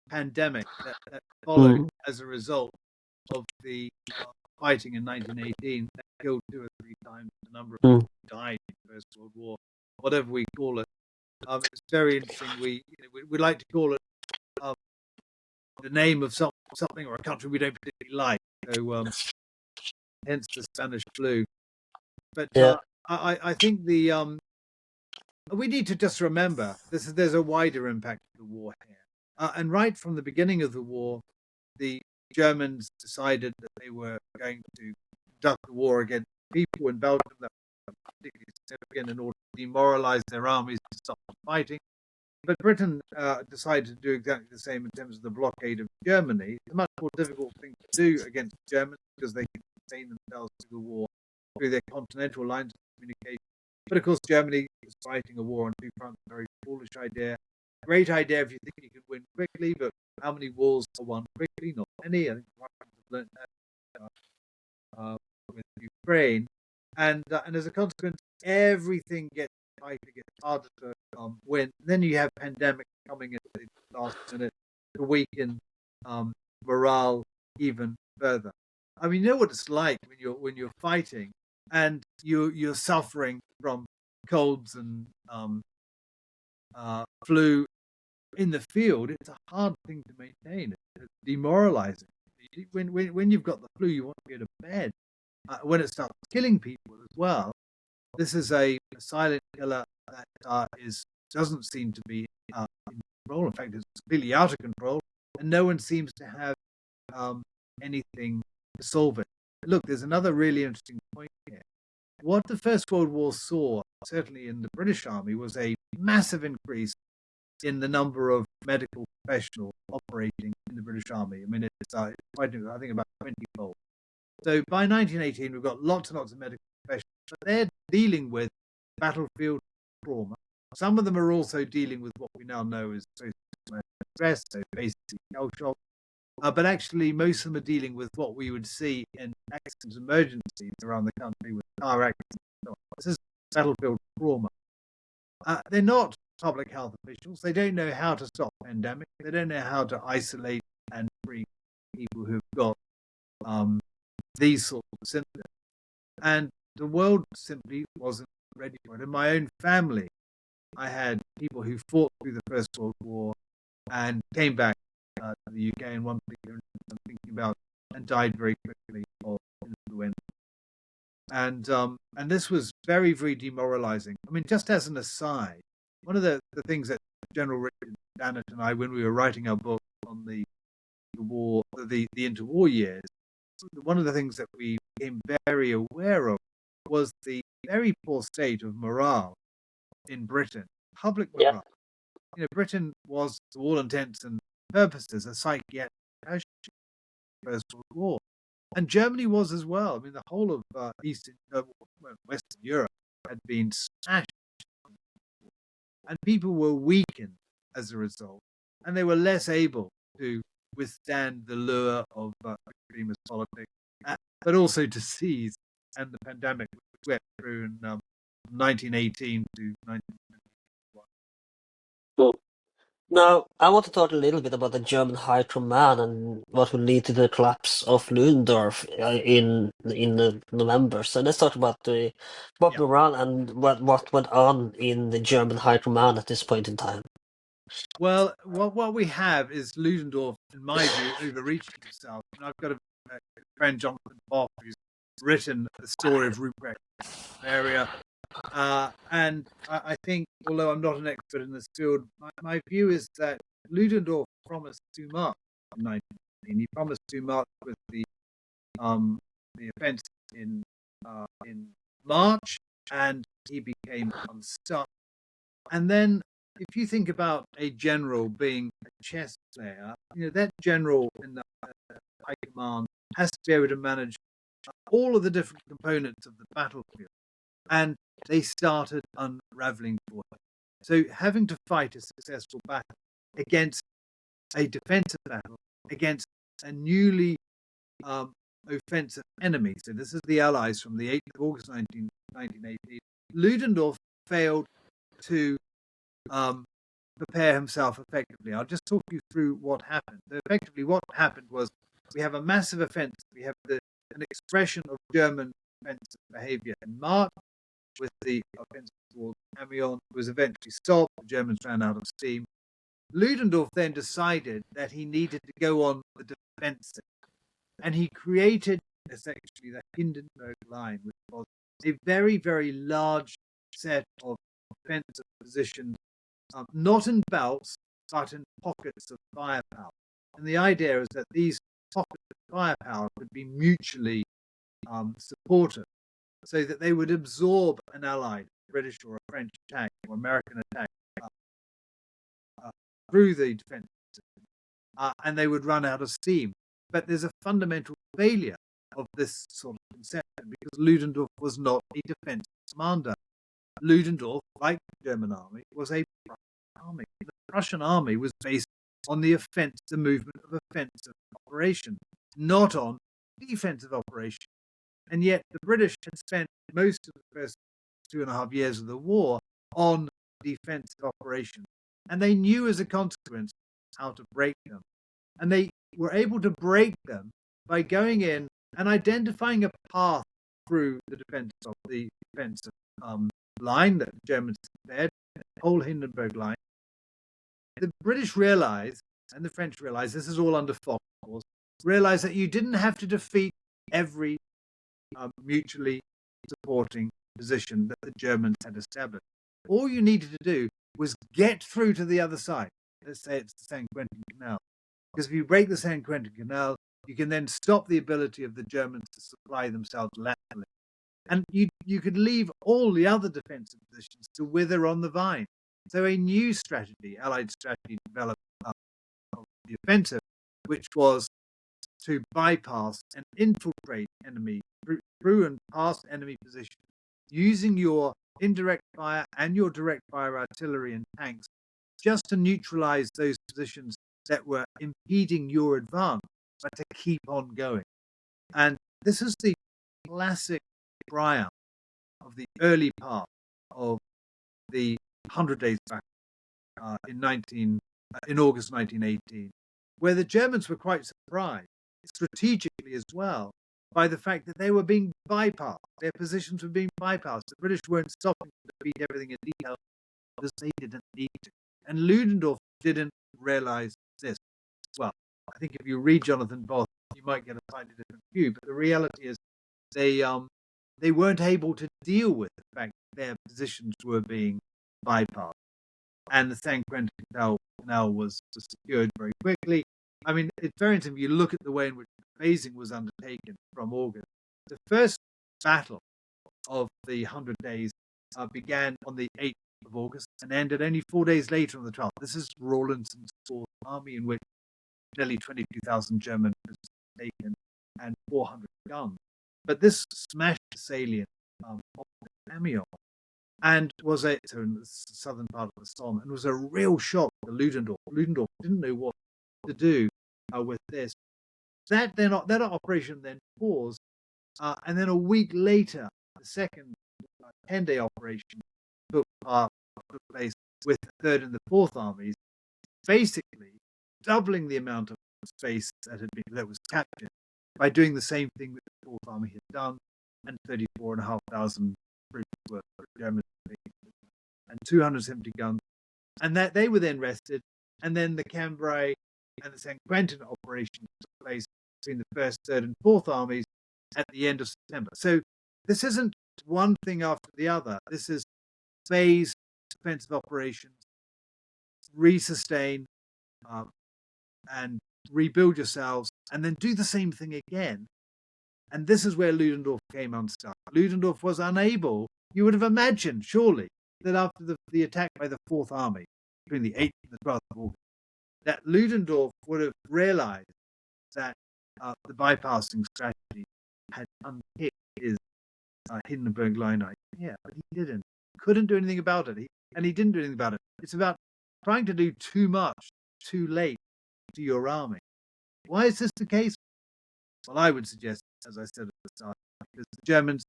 pandemic that followed hmm. as a result of the fighting in 1918 that killed 2 or 3 times the number of Hmm. people who died in the First World War, whatever we call it. It's very interesting. We like to call it the name of something or a country we don't particularly like. So hence the Spanish flu. But Yeah, I think we need to just remember there's a wider impact of the war here. And right from the beginning of the war, the Germans decided that they were going to conduct the war against people in Belgium that were particularly significant in order to demoralize their armies to stop them fighting. But Britain decided to do exactly the same in terms of the blockade of Germany. It's a much more difficult thing to do against the Germans because they can sustain themselves through the war through their continental lines of communication. But of course, Germany is fighting a war on 2 fronts. A very foolish idea. Great idea if you think you can win quickly, but how many wars are won quickly? Not many. I think the Russians have learned that with Ukraine, and as a consequence, everything gets tighter, gets harder to win. Then you have pandemic coming at the last minute to weaken morale even further. I mean, you know what it's like when you're fighting and you're suffering from colds and flu in the field. It's a hard thing to maintain. It's demoralizing. When you've got the flu, you want to go to bed. When it starts killing people as well, this is a silent killer that doesn't seem to be in control. In fact, it's completely out of control, and no one seems to have anything to solve it. Look, there's another really interesting point here. What the First World War saw, certainly in the British Army, was a massive increase in the number of medical professionals operating in the British Army. I mean, it's quite, I think, about 20-fold. So by 1918, we've got lots and lots of medical professionals, but they're dealing with battlefield trauma. Some of them are also dealing with what we now know as post-traumatic stress, so basically shell shock. But actually, most of them are dealing with what we would see in accidents, emergencies around the country with car accidents. This is battlefield trauma. They're not public health officials. They don't know how to stop pandemics. They don't know how to isolate and treat people who've got these sorts of symptoms. And the world simply wasn't ready for it. In my own family, I had people who fought through the First World War and came back to the UK, and one particular I'm thinking about, and died very quickly of influenza. And this was very, very demoralizing. I mean, just as an aside, one of the things that General Richard Dannett and I, when we were writing our book on the war, the interwar years, one of the things that we became very aware of was the very poor state of morale in Britain, public yeah, morale. You know, Britain was, to all intents and purposes a psychiatric casualty in the First World War. And Germany was as well. I mean, the whole of Western Europe had been smashed, and people were weakened as a result, and they were less able to withstand the lure of extremist politics, but also disease and the pandemic which swept through in 1918 to 1921. Now, I want to talk a little bit about the German High Command and what will lead to the collapse of Ludendorff in November. So let's talk about the what Yeah. went wrong and what went on in the German High Command at this point in time. Well, what we have is Ludendorff, in my view, overreaching himself. And I've got a friend, Jonathan Boff, who's written the story of Ruprecht Bavaria. And I think, although I'm not an expert in this field, my view is that Ludendorff promised too much in 1918. He promised too much with the offence in March, and he became unstuck. And then, if you think about a general being a chess player, that general in the high command has to be able to manage all of the different components of the battlefield. And they started unraveling for him. So having to fight a successful battle against a defensive battle against a newly offensive enemy. So this is the Allies from the 8th of August 1918. Ludendorff failed to prepare himself effectively. I'll just talk you through what happened. So effectively, what happened was we have a massive offensive. We have an expression of German offensive behavior in March, with the offensive towards Amiens, was eventually stopped. The Germans ran out of steam. Ludendorff then decided that he needed to go on the defensive, and he created essentially the Hindenburg Line, which was a very, very large set of defensive positions, not in belts, but in pockets of firepower. And the idea is that these pockets of firepower could be mutually supportive, so that they would absorb an Allied, British or a French attack or American attack through the defense system, and they would run out of steam. But there's a fundamental failure of this sort of conception because Ludendorff was not a defense commander. Ludendorff, like the German army, was a Prussian army. The Prussian army was based on the movement of offensive operation, not on defensive operation. And yet the British had spent most of the first 2.5 years of the war on defensive operations. And they knew as a consequence how to break them. And they were able to break them by going in and identifying a path through the defensive line that the Germans prepared, the whole Hindenburg Line. The British realized, and the French realized, this is all under Foch, of course, realized that you didn't have to defeat every mutually supporting position that the Germans had established. All you needed to do was get through to the other side. Let's say it's the San Quentin Canal. Because if you break the San Quentin Canal, you can then stop the ability of the Germans to supply themselves laterally. And you could leave all the other defensive positions to wither on the vine. So a new strategy, Allied strategy, developed of the offensive, which was to bypass and infiltrate enemy through and past enemy positions, using your indirect fire and your direct fire artillery and tanks just to neutralize those positions that were impeding your advance, but to keep on going. And this is the classic triumph of the early part of the 100 Days Battle in August 1918, where the Germans were quite surprised, strategically as well, by the fact that they were being bypassed. Their positions were being bypassed. The British weren't stopping to defeat everything in detail because they didn't need to. And Ludendorff didn't realize this. Well, I think if you read Jonathan Both, you might get a slightly different view. But the reality is they weren't able to deal with the fact that their positions were being bypassed. And the San Quentin Canal was secured very quickly. I mean, it's very interesting if you look at the way in which the phasing was undertaken from August. The first battle of the 100 days began on the 8th of August and ended only 4 days later on the 12th. This is Rawlinson's Fourth Army, in which nearly 22,000 German prisoners taken and 400 guns. But this smashed the salient of Amiens and was so in the southern part of the Somme, and was a real shock to Ludendorff. Ludendorff didn't know what to do with this. That operation then paused, and then a week later, the second 10-day operation took place with the Third and the Fourth Armies, basically doubling the amount of space that was captured by doing the same thing that the Fourth Army had done, and 34,500 troops were German and 270 guns, and that they were then rested, and then the Cambrai and the St. Quentin operation took place between the First, Third, and Fourth Armies at the end of September. So this isn't one thing after the other. This is phased defensive operations, resustain, and rebuild yourselves, and then do the same thing again. And this is where Ludendorff came unstuck. Ludendorff was unable, you would have imagined, surely, that after the attack by the Fourth Army, between the 8th and the 12th of August, that Ludendorff would have realized that the bypassing strategy had unpicked his Hindenburg Line idea, but he didn't. Couldn't do anything about it, and he didn't do anything about it. It's about trying to do too much, too late to your army. Why is this the case? Well, I would suggest, as I said at the start, because the Germans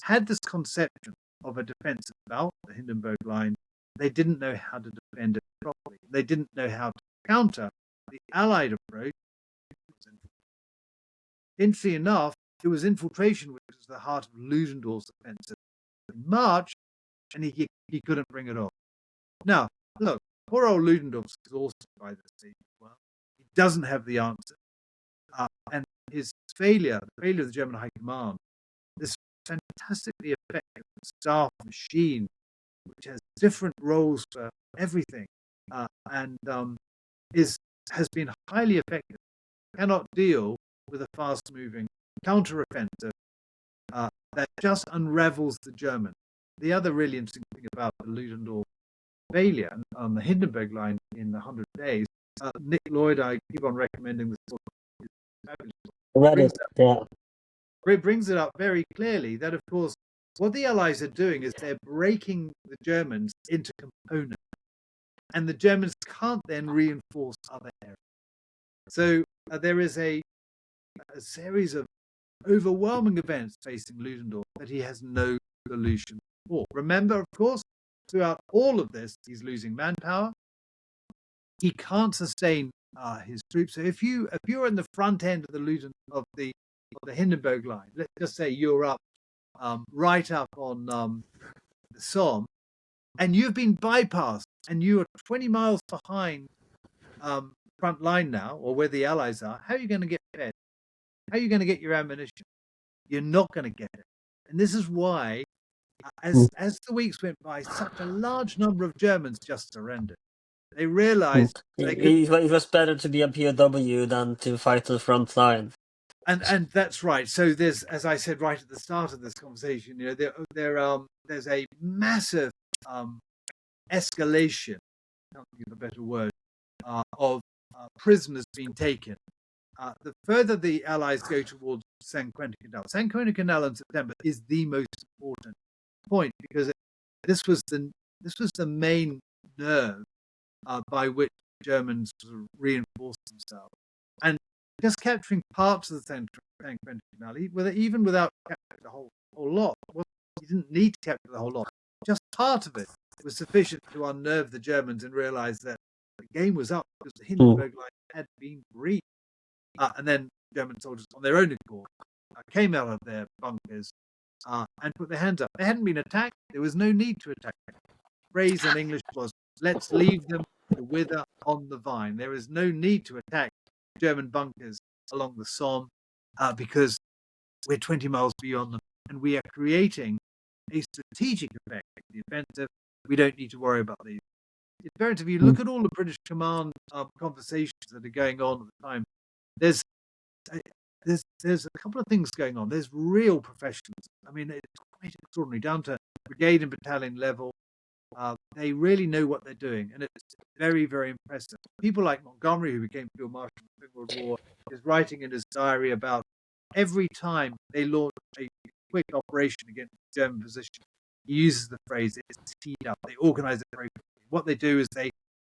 had this conception of a defense about the Hindenburg Line. They didn't know how to defend it properly. They didn't know how to counter the Allied approach. Interestingly enough, it was infiltration which was the heart of Ludendorff's offensive in March, and he couldn't bring it off. Now, look, poor old Ludendorff's exhausted by this stage as well. He doesn't have the answer. And his failure, the failure of the German High Command, this fantastically effective staff machine, which has different roles for everything, and has been highly effective, cannot deal with a fast-moving counter-offensive that just unravels the German. The other really interesting thing about the Ludendorff failure on the Hindenburg Line in the 100 Days, Nick Lloyd, I keep on recommending this book, brings it up very clearly that, of course, what the Allies are doing is they're breaking the Germans into components, and the Germans can't then reinforce other areas. So there is a series of overwhelming events facing Ludendorff that he has no solution for. Remember, of course, throughout all of this, he's losing manpower. He can't sustain his troops. So if you're in the front end of the Hindenburg Line, let's just say you're up right up on the Somme, and you've been bypassed, and you are 20 miles behind the front line now, or where the Allies are, how are you going to get fed? How are you going to get your ammunition? You're not going to get it. And this is why, as the weeks went by, such a large number of Germans just surrendered. They realized it was better to be a POW than to fight the front line. And that's right. So there's, as I said right at the start of this conversation, there's a massive escalation, I can't think of a better word, of prisoners being taken. The further the Allies go towards St. Quentin Canal in September is the most important point, because this was the main nerve by which Germans reinforced themselves. And just capturing parts of the St. Quentin Canal, even without capturing the whole lot, you didn't need to capture the whole lot. Just part of it was sufficient to unnerve the Germans and realize that the game was up, because the Hindenburg Line had been breached. And then German soldiers, on their own accord, came out of their bunkers and put their hands up. They hadn't been attacked. There was no need to attack them. The phrase in English was, "Let's leave them to wither on the vine." There is no need to attack German bunkers along the Somme because we're 20 miles beyond them, and we are creating a strategic effect of the offensive. We don't need to worry about these. If you look at all the British command conversations that are going on at the time, there's a couple of things going on. There's real professionalism. I mean, it's quite extraordinary, down to brigade and battalion level. they really know what they're doing, and it's very, very impressive. People like Montgomery, who became field marshal in the Second World War, is writing in his diary about every time they launch a quick operation against the German position. He uses the phrase "it's teed up." They organize it very quickly. What they do is they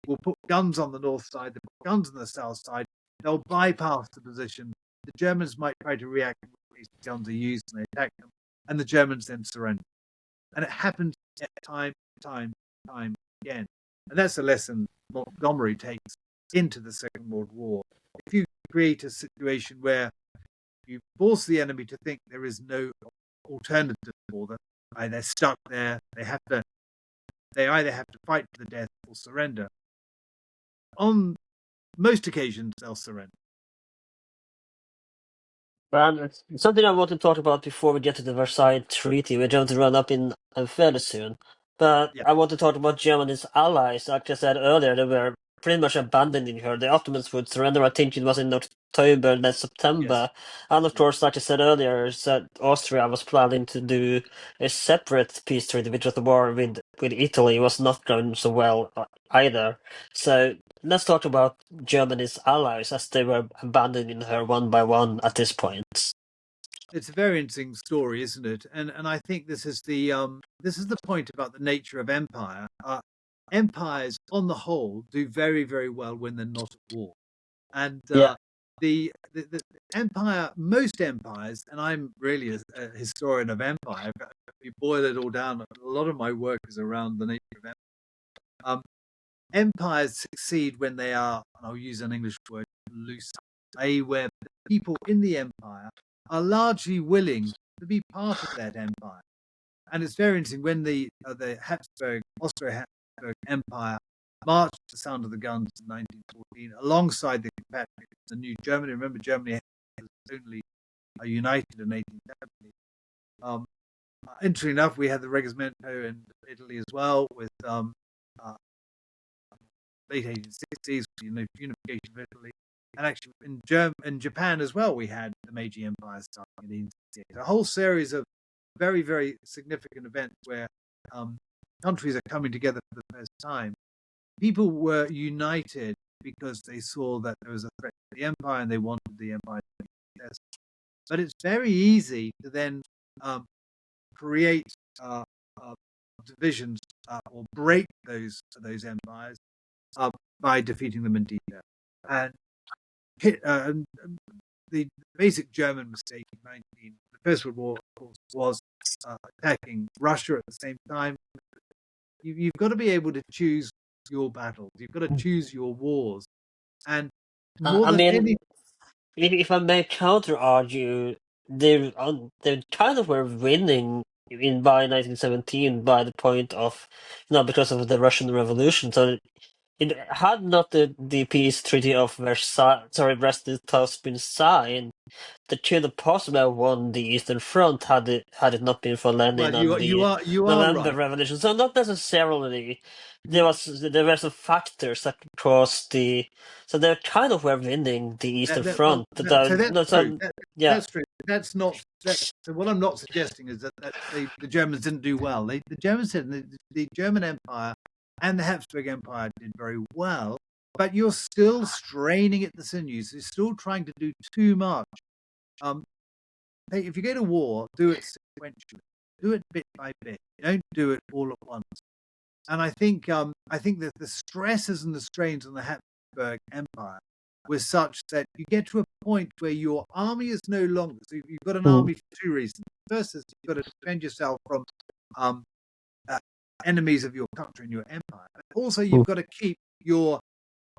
will put guns on the north side, they put guns on the south side. They'll bypass the position. The Germans might try to react when these guns are used, and they attack them, and the Germans then surrender. And it happens time, time, time again. And that's a lesson Montgomery takes into the Second World War. If you create a situation where you force the enemy to think there is no alternative for them, they're stuck there, they either have to fight to the death or surrender. On most occasions, they'll surrender. And something I want to talk about before we get to the Versailles Treaty, we're going to run up in fairly soon. But Yeah, I want to talk about Germany's allies. Like I said earlier, they were pretty much abandoning her. The Ottomans would surrender, I think it was in October, then yes, September. And of yes. course, like I said earlier, said Austria was planning to do a separate peace treaty, which was the war with Italy. It was not going so well either. So let's talk about Germany's allies as they were abandoning her one by one at this point. It's a very interesting story, isn't it? And I think this is the point about the nature of empire. Empires, on the whole, do very, very well when they're not at war. And Yeah. the empire, most empires, and I'm really a historian of empire. If you boil it all down, a lot of my work is around the nature of empire. Empires succeed when they are, and I'll use an English word, loose, i.e., where the people in the empire are largely willing to be part of that empire. And it's very interesting when the Austro-Habsburg Empire marched to the sound of the guns in 1914 alongside the compatriots, the new Germany. Remember, Germany was only united in 1870. Interestingly enough, we had the Regolamento in Italy as well, with late 1860s, unification of Italy. And actually, in Japan as well, we had the Meiji Empire starting in 1868. A whole series of very, very significant events where countries are coming together for the first time. People were united because they saw that there was a threat to the empire and they wanted the empire to be successful. But it's very easy to then create divisions or break those empires by defeating them in detail. And the basic German mistake in the First World War, of course, was attacking Russia at the same time. You've got to be able to choose your battles. You've got to choose your wars. And more I than mean, any, if I may counter argue, they kind of were winning in by 1917 by the point of, because of the Russian Revolution. So it had not the peace treaty of Versailles, sorry, Brest-Litovsk been signed, they could have possibly have won the Eastern Front had it not been for Lenin well, and the you are November right. Revolution. So not necessarily You, there were some factors that caused the so they kind of were winning the Eastern well, Front. so that's No, true. so yeah. That's true. That's not that. So what I'm not suggesting is that the Germans didn't do well. The Germans said the German Empire and the Habsburg Empire did very well, but you're still straining at the sinews. You're still trying to do too much. If you go to war, do it sequentially. Do it bit by bit. Don't do it all at once. And I think that the stresses and the strains on the Habsburg Empire were such that you get to a point where your army is no longer. So you've got an Mm. army for two reasons. First is you've got to defend yourself from uh, enemies of your country and your empire. But also, you've got to keep your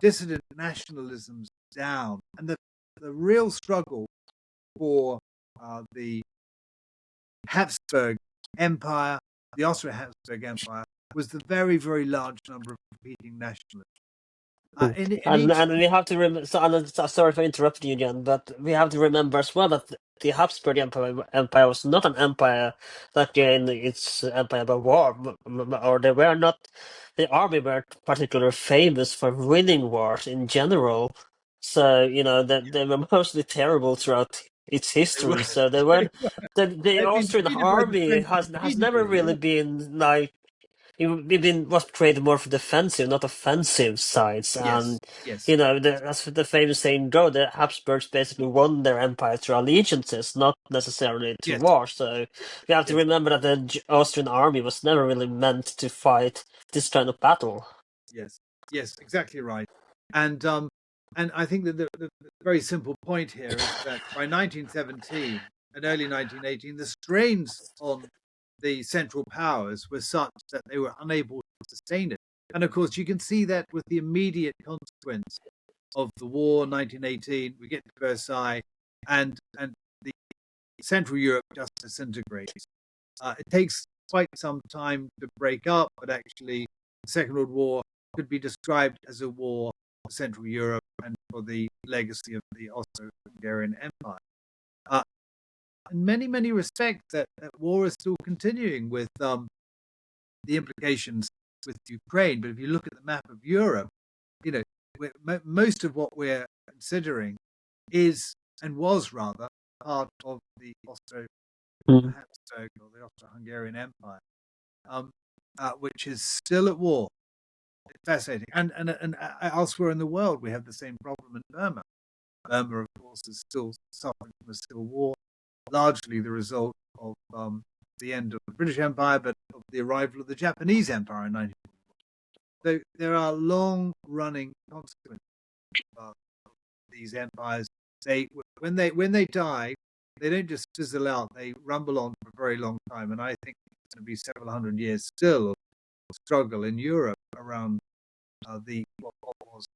dissident nationalisms down. And the real struggle for the Habsburg Empire, the Austro-Habsburg Empire, was the very, very large number of competing nationalists. In each, And we have to remember. Sorry for interrupting you again, but we have to remember as well that the Habsburg Empire was not an empire that gained its empire by war, or they were not. The army weren't particularly famous for winning wars in general. So that they were mostly terrible throughout its they were, history. So they weren't. The they've been Austrian defeated by the army French has never repeatedly. really Yeah. been like. it was created more for defensive, not offensive sides. Yes, And, yes, you know, that's the famous saying go, the Habsburgs basically won their empire through allegiances, not necessarily through yes, war. So we have to yes, remember that the Austrian army was never really meant to fight this kind of battle. yes, yes, exactly right. And and I think that the very simple point here is that by 1917 and early 1918, the strains on the Central Powers were such that they were unable to sustain it. And of course, you can see that with the immediate consequence of the war, 1918, we get to Versailles, and the Central Europe just disintegrates. It takes quite some time to break up, but actually, the Second World War could be described as a war for Central Europe and for the legacy of the Austro-Hungarian Empire. Uh, in many, many respects, that war is still continuing with the implications with Ukraine. But if you look at the map of Europe, you know, most of what we're considering is and was rather part of the Mm. Habsburg or the Austro-Hungarian Empire, which is still at war. It's fascinating. And elsewhere in the world, we have the same problem in Burma. Burma, of course, is still suffering from a civil war, largely the result of the end of the British Empire, but of the arrival of the Japanese Empire in 19. So there are long-running consequences of these empires. When they die, they don't just fizzle out; they rumble on for a very long time. And I think it's going to be several hundred years still of struggle in Europe around what was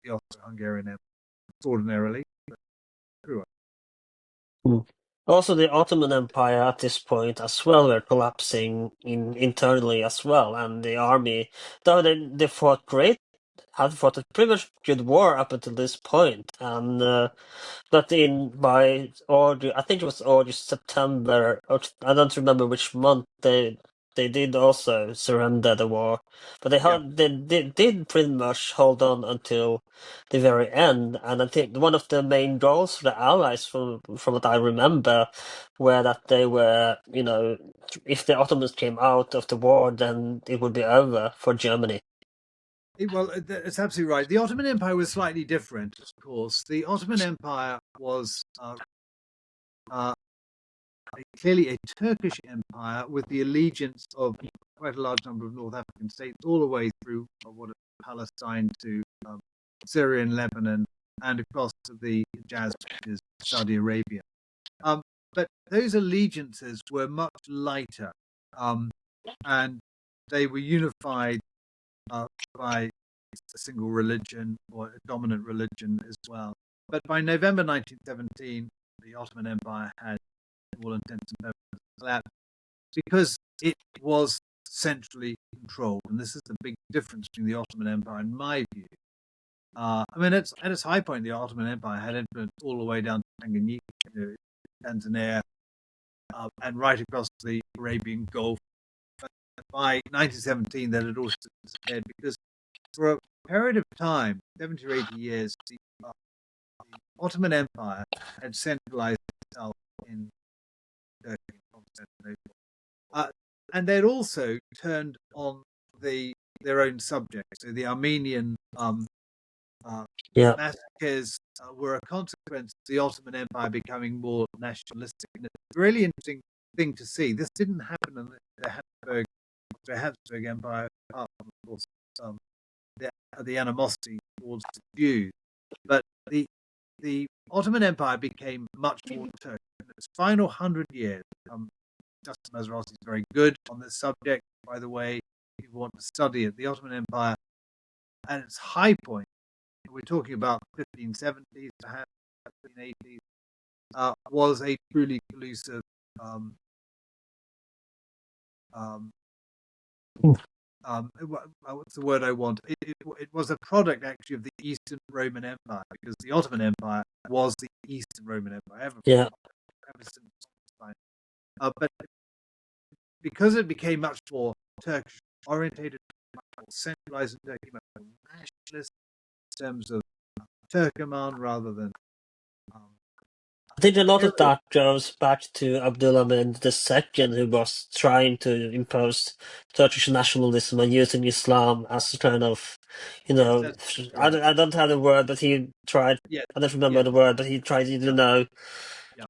the Austro-Hungarian Empire, extraordinarily. But Mm. Also, the Ottoman Empire at this point as well were collapsing internally as well, and the army, though they fought great, had fought a pretty much good war up until this point, and but in by August, I think it was August, September, or I don't remember which month they did also surrender the war, but yeah, they did pretty much hold on until the very end. And I think one of the main goals for the Allies, from what I remember, were that they were, you know, if the Ottomans came out of the war, then it would be over for Germany. well, it's absolutely right. The Ottoman Empire was slightly different, of course. The Ottoman Empire was uh, clearly a Turkish empire with the allegiance of quite a large number of North African states, all the way through what Palestine to Syria and Lebanon, and across to the Hijaz, which is Saudi Arabia. But those allegiances were much lighter, and they were unified by a single religion or a dominant religion as well. But by November 1917, the Ottoman Empire had, to all intents and purposes, collapsed because it was centrally controlled. And this is the big difference between the Ottoman Empire, in my view. I mean, at its high point, the Ottoman Empire had influence all the way down to Tanganyika, Tanzania, and right across the Arabian Gulf. But by 1917, that had also disappeared because for a period of time, 70 or 80 years, the Ottoman Empire had centralized itself in Turkey and Constantinople. And they'd also turned on their own subjects. So the Armenian Yeah. massacres were a consequence of the Ottoman Empire becoming more nationalistic. And it's a really interesting thing to see. This didn't happen in the Habsburg Empire, apart from, of course, the animosity towards the Jews. But the Ottoman Empire became much more Turkish. In its final 100 years, Justin Maserati is very good on this subject, by the way. If you want to study it, the Ottoman Empire at its high point, we're talking about 1570s, perhaps 1580s, was a truly collusive um, what's the word I want? It was a product actually of the Eastern Roman Empire, because the Ottoman Empire was the Eastern Roman Empire Yeah. ever since Constantine. But because it became much more Turkish orientated, much more centralized in Turkey, much more nationalist in terms of Turkoman rather than um, I think a lot There of that goes back to Abdulhamid II, who was trying to impose Turkish nationalism and using Islam as a kind of, Yes, that's right. I don't have the word, but he tried, Yes, I don't remember yes, the word, but he tried, yeah, yeah,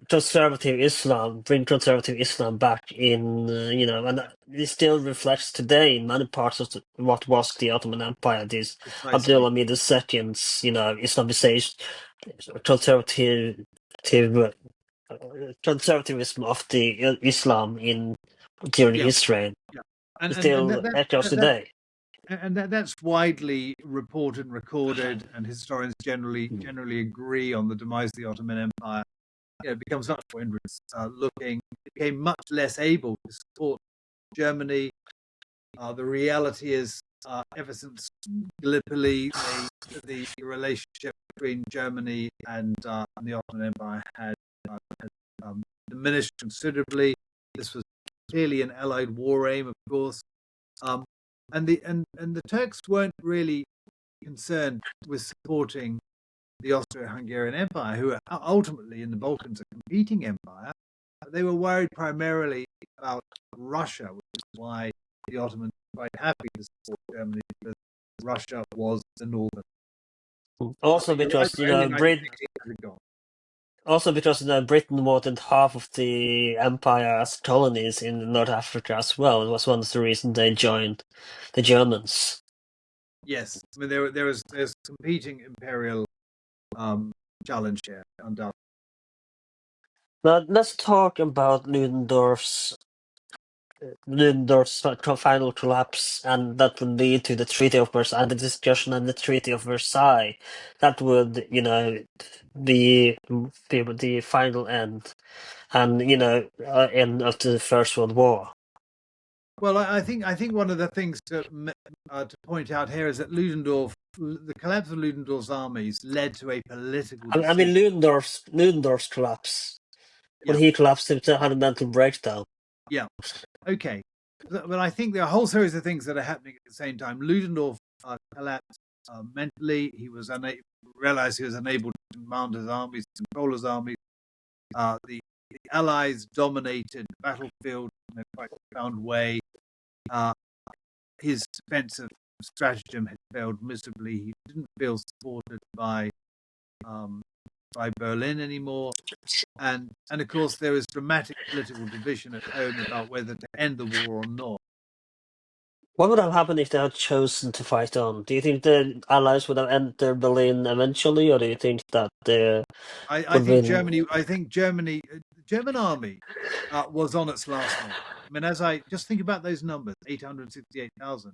conservative Islam, bring conservative Islam back in, and yeah, it still reflects today in many parts of what was the Ottoman Empire, this precisely. Abdulhamid II's, Islamization, conservative conservatism of the Islam in during Yeah, his reign yeah, and still echoes that today. and that's widely reported and recorded, and historians generally agree on the demise of the Ottoman Empire. It becomes much more inwards looking. It became much less able to support Germany. The reality is, ever since Gallipoli, the relationship between Germany and the Ottoman Empire had diminished considerably. This was clearly an Allied war aim, of course, um, and the Turks weren't really concerned with supporting the Austro-Hungarian Empire, who are ultimately in the Balkans a competing empire. They were worried primarily about Russia, which is why the Ottomans were quite happy to support Germany, because Russia was the northern. Also But you're right, because by early 1918 it had gone. Britain wanted half of the empire as colonies in North Africa as well. It was one of the reasons they joined the Germans. Yes, I mean there's competing imperial um, challenge here, undoubtedly. But let's talk about Ludendorff's final collapse, and that would lead to the Treaty of Versailles, and the discussion on the Treaty of Versailles. That would, be the final end, and end of the First World War. Well, I think one of the things to point out here is that the collapse of Ludendorff's armies led to a political I mean, decision. Ludendorff's collapse. When Yeah, he collapsed, he had a mental breakdown. yeah, okay. But I think there are a whole series of things that are happening at the same time. Ludendorff collapsed mentally. He was unable, realized he was unable to command his armies, control his armies. The Allies dominated the battlefield in a quite profound way. Uh, his defensive stratagem had failed miserably. He didn't feel supported um, by Berlin anymore, and of course there was dramatic political division at home about whether to end the war or not. What would have happened if they had chosen to fight on? Do you think the Allies would have entered Berlin eventually, or do you think that they I would think win? Germany. I think Germany. The German army was on its last leg. I mean, as I just think about those numbers, 868,000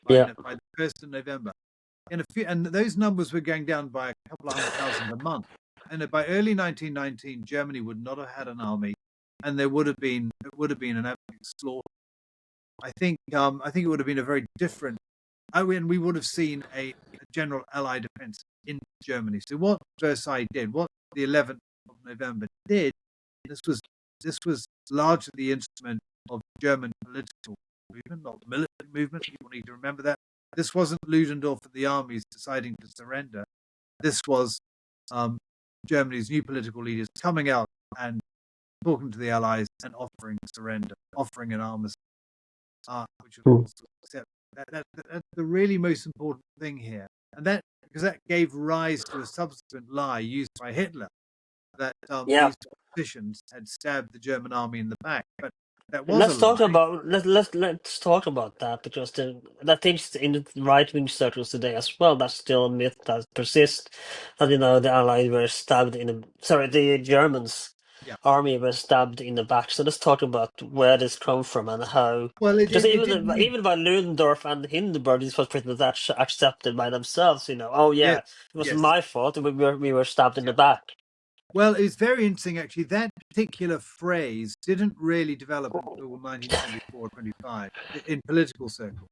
Yeah. by the 1st of November. And those numbers were going down by a couple of 100,000 a month. And by early 1919, Germany would not have had an army, and it would have been an absolute slaughter. I think it would have been a very different. I mean, we would have seen a general Allied defense in Germany. So what Versailles did, what the 11th of November did, this was this was largely the instrument of German political movement, not military movement. People need to remember that. This wasn't Ludendorff and the armies deciding to surrender. This was um, Germany's new political leaders coming out and talking to the Allies and offering surrender, offering an armistice, which of Hmm. course accept. That's the really most important thing here, and that because that gave rise to a subsequent lie used by Hitler that Yeah. these politicians had stabbed the German army in the back, but that was a Let's talk lie. about let's talk about that because I think in the right wing circles today as well, that's still a myth that persists. That the Allies were stabbed in the sorry, the Germans Yeah. army were stabbed in the back. So let's talk about where this comes from and how. Well, Because it didn't. even by Ludendorff and Hindenburg, this was pretty much accepted by themselves. Oh Yes. yeah, it was Yes. my fault. We were stabbed in Yeah. the back. Well, it's very interesting actually. That particular phrase didn't really develop until 1924, 25 in political circles.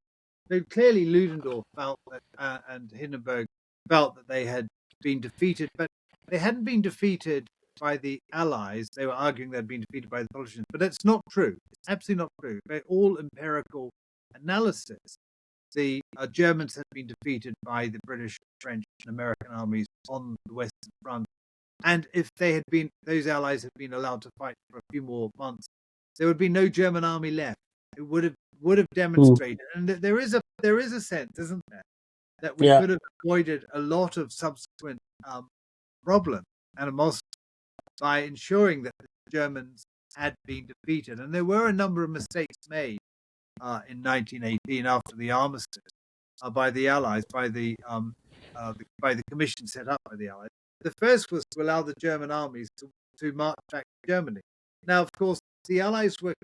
So clearly, Ludendorff felt that, and Hindenburg felt that they had been defeated, but they hadn't been defeated by the Allies. They were arguing they'd been defeated by the politicians, but that's not true. It's absolutely not true. By all empirical analysis, the Germans had been defeated by the British, French, and American armies on the Western Front. And if those allies had been allowed to fight for a few more months, there would be no German army left. It would have Mm. demonstrated, and there is a sense, isn't there, that we Yeah. could have avoided a lot of subsequent problems, animosity, by ensuring that the Germans had been defeated. And there were a number of mistakes made in 1918 after the armistice by the Allies, by the commission set up by the Allies. The first was to allow the German armies to march back to Germany. Now, of course, the Allies were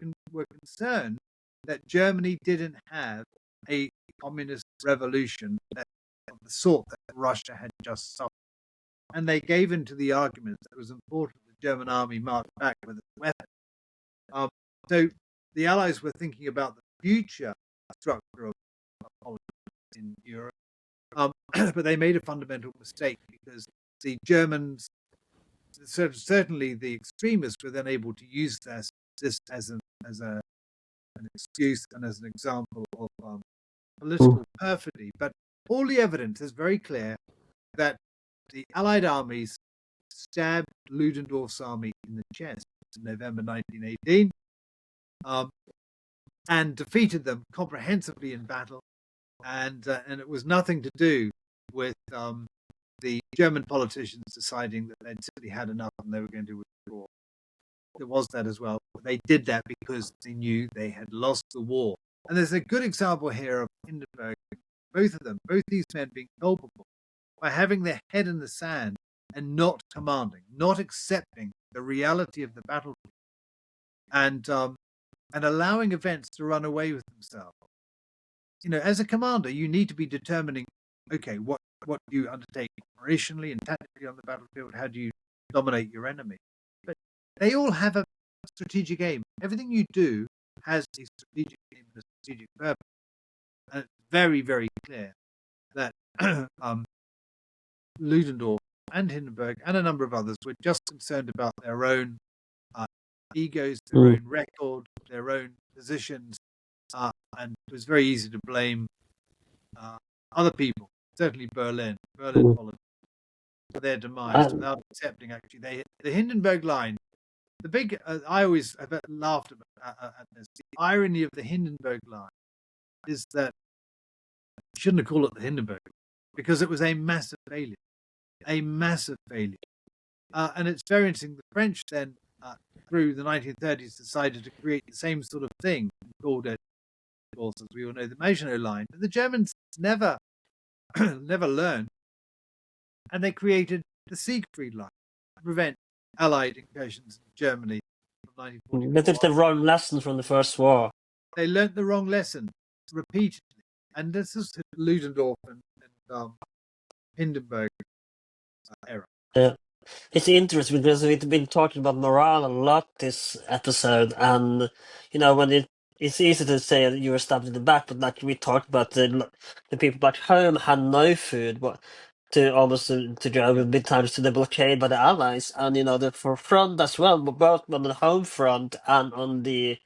concerned that Germany didn't have a communist revolution of the sort that Russia had just suffered. And they gave in to the argument that it was important the German army marched back with its weapons. Um, so the Allies were thinking about the future structure of politics in Europe, but they made a fundamental mistake because the Germans, certainly the extremists, were then able to use this as an excuse and as an example of Mm. political perfidy. But all the evidence is very clear that the Allied armies stabbed Ludendorff's army in the chest in November 1918 and defeated them comprehensively in battle. And it was nothing to do with the German politicians deciding that they'd simply had enough and they were going to withdraw. There was that as well. But they did that because they knew they had lost the war. And there's a good example here of Hindenburg, both these men being culpable by having their head in the sand and not commanding, not accepting the reality of the battlefield, and allowing events to run away with themselves. As a commander, you need to be determining, okay, what do you undertake operationally and tactically on the battlefield? How do you dominate your enemy? But they all have a strategic aim. Everything you do has a strategic aim and a strategic purpose. And it's very, very clear that Ludendorff and Hindenburg and a number of others were just concerned about their own egos, their Mm. own record, their own positions, and it was very easy to blame other people, certainly Berlin Mm. politics, for their demise And without accepting actually the Hindenburg line. The big I always have laughed at this. The irony of the Hindenburg line is that you shouldn't have called it the Hindenburg because it was a massive failure, a massive failure. And it's very interesting. The French then, through the 1930s, decided to create the same sort of thing and called it, of course, as we all know, the Maginot Line. But the Germans never learned, and they created the Siegfried Line to prevent Allied incursions in Germany from they 1944 took the on. wrong lesson from the First War. They learnt the wrong lesson repeatedly, and this is the Ludendorff and Hindenburg era. Yeah. It's interesting because we've been talking about morale a lot this episode, and when it's easy to say that you were stabbed in the back, but like we talked about the people back home had no food, but to almost to Yeah. German mid times to the blockade by the Allies, and the for front as well, both on the home front and on the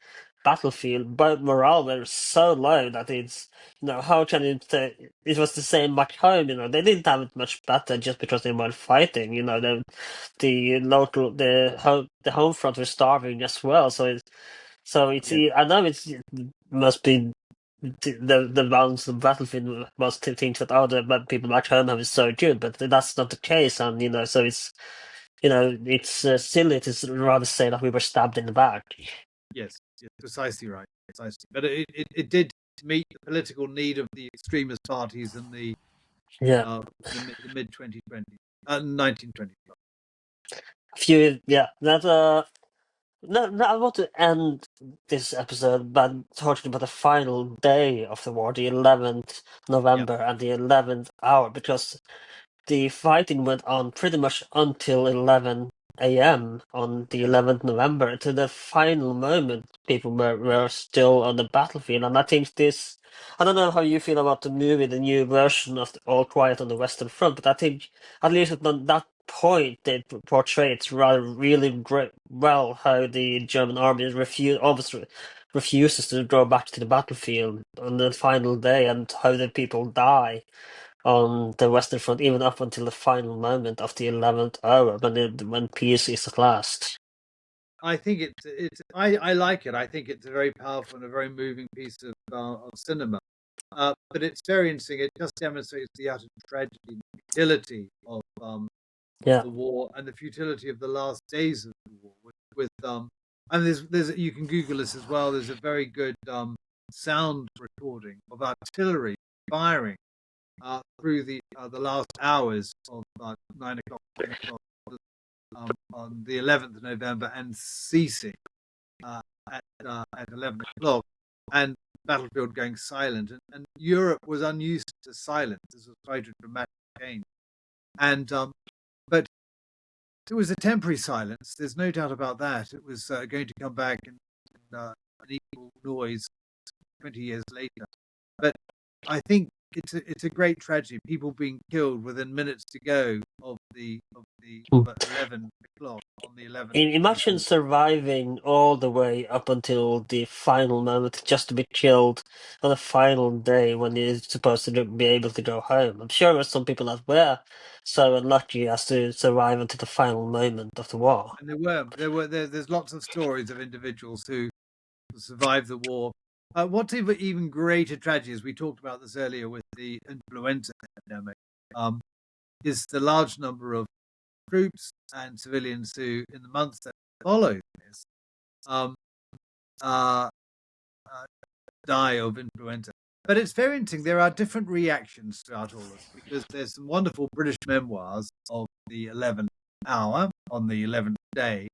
battlefield, both morale were so low that it's how can you say it was the same back home? They didn't have it much better just because they weren't fighting. The home front was starving as well. So it's Yeah. I know it must be the balance of the battlefield must think that the people back home have it so good, but that's not the case, and so it's silly to rather say that we were stabbed in the back. Yes. Yes. Precisely right. Precisely. But it did meet the political need of the extremist parties in Yeah. the mid 2020s, 1920s. Yeah, that no, no, I want to end this episode by talking about the final day of the war, the 11th Yeah. November and the 11th hour, because the fighting went on pretty much until 11 a.m. on the Yes. 11th November. To the final moment, people were still on the battlefield. And I think I don't know how you feel about the movie, the new version of All Quiet on the Western Front, but I think at least at that point, they portrayed rather really great well how the German army almost refuses to go back to the battlefield on the final day and how the people die. on the Western Front, even up until the final moment of the 11th hour, when peace is at last. I think I like it. I think it's a very powerful and a very moving piece of cinema. But it's very interesting. It just demonstrates the utter tragedy and futility of Yeah. the war and the futility of the last days of the war. And there's you can Google this as well. There's a very good sound recording of artillery firing through the last hours of 9 o'clock, 10 o'clock on the 11th of November and ceasing at 11 o'clock, and battlefield going silent. And Europe was unused to silence. This was quite a dramatic change. And but it was a temporary silence. There's no doubt about that. It was going to come back in an equal noise 20 years later. But I think it's a great tragedy. People being killed within minutes to go of 11 o'clock on the 11th of Imagine November. surviving all the way up until the final moment just to be killed on the final day when you're supposed to be able to go home. I'm sure there's some people that were so unlucky as to survive until the final moment of the war. And there's lots of stories of individuals who survived the war. What's even greater tragedy, as we talked about this earlier with the influenza epidemic, is the large number of troops and civilians who, in the months that followed this, um, uh, uh, die of influenza. But it's very interesting. There are different reactions throughout all this because there's some wonderful British memoirs of the 11th hour on the 11th day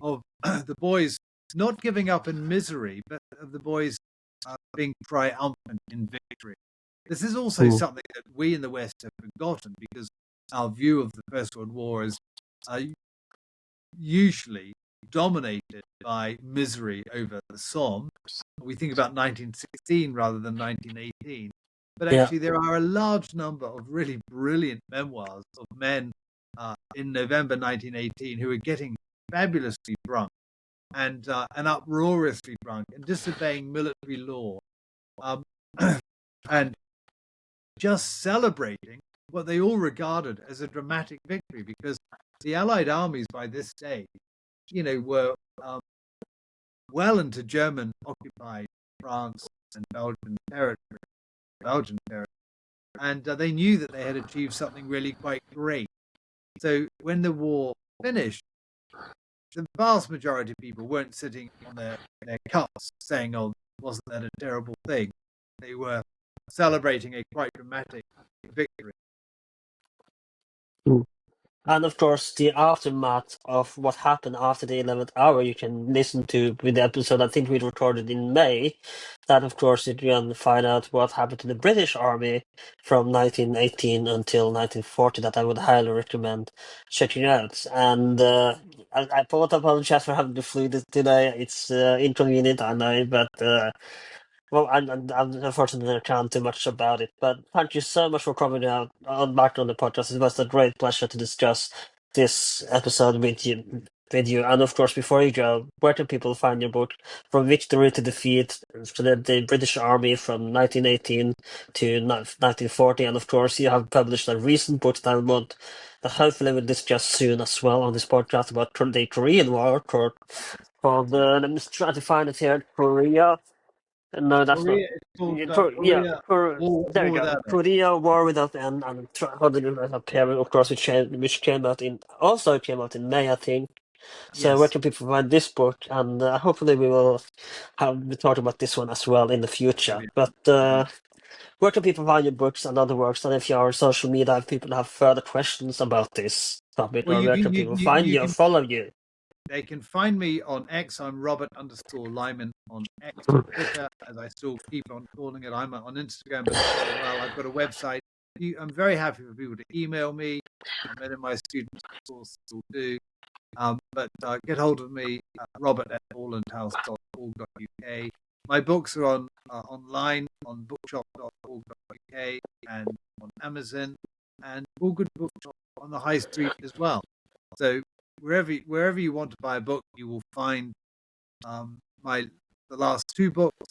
of the boys not giving up in misery, but of the boys being triumphant in victory. This is also Mm. something that we in the West have forgotten because our view of the First World War is usually dominated by misery over the Somme. We think about 1916 rather than 1918. But Yeah. actually, there are a large number of really brilliant memoirs of men in November 1918 who are getting fabulously drunk and uproariously drunk and disobeying military law um, and just celebrating what they all regarded as a dramatic victory because the Allied armies by this stage, were well into German occupied France and Belgian territory, and they knew that they had achieved something really quite great. So when the war finished, the vast majority of people weren't sitting on their cups saying, "Oh, wasn't that a terrible thing?" They were celebrating a quite dramatic victory. And of course, the aftermath of what happened after the 11th hour, you can listen to with the episode I think we recorded in May. That, of course, you can find out what happened to the British Army from 1918 until 1940. That I would highly recommend checking out. And I apologize for having to flu today. It's inconvenient, I know, but well, I'm unfortunately I can't do much about it, but thank you so much for coming out on back on the podcast. It was a great pleasure to discuss this episode with you. And of course, before you go, where can people find your book, From Victory to Defeat, to the British Army from 1918 to 1940? And of course, you have published a recent book that I want that hopefully we'll discuss soon as well on this podcast about the Korean War, called let me try to find it here, Korea. No, that's not. Korea, it's called Yeah, Korea there you War go. Without End. Korea War Without End and how did it appear? Of course, which came out in also came out in May, I think. So where Yes, can people find this book? And hopefully we will have we talk about this one as well in the future. brilliant, But brilliant. where can people find your books and other works? And if you are on social media, if people have further questions about this topic, Well, or where can people find you you or can follow you? they can find me on X. I'm Robert_Lynman on X. On Twitter, as I still keep on calling it. I'm on Instagram as well. I've got a website. I'm very happy for people to email me. Many of my students, of course, still do. But get hold of me, robert@orlandhouse.org.uk. My books are on online on bookshop.org.uk and on Amazon and all good bookshops on the high street as well. So wherever you want to buy a book, you will find my the last two books,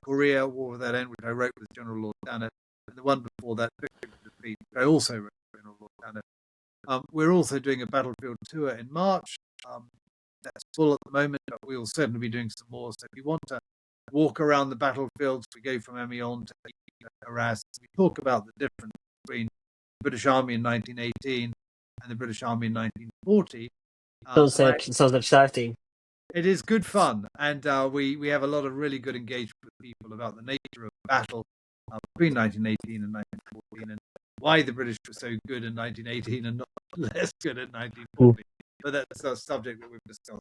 Korea War Without End, which I wrote with General Lord Janet, and the one before that, Victory biography, which I also wrote for Lord Canada. We're also doing a battlefield tour in March. That's full at the moment, but we will certainly be doing some more. So if you want to walk around the battlefields, we go from Amiens to Arras. We talk about the difference between the British Army in 1918 and the British Army in 1940. Sounds exciting. It is good fun, and we have a lot of really good engagement with people about the nature of battle between 1918 and 1914, and why the British were so good in 1918 and not less good in 1940. But that's a subject that we've discussed.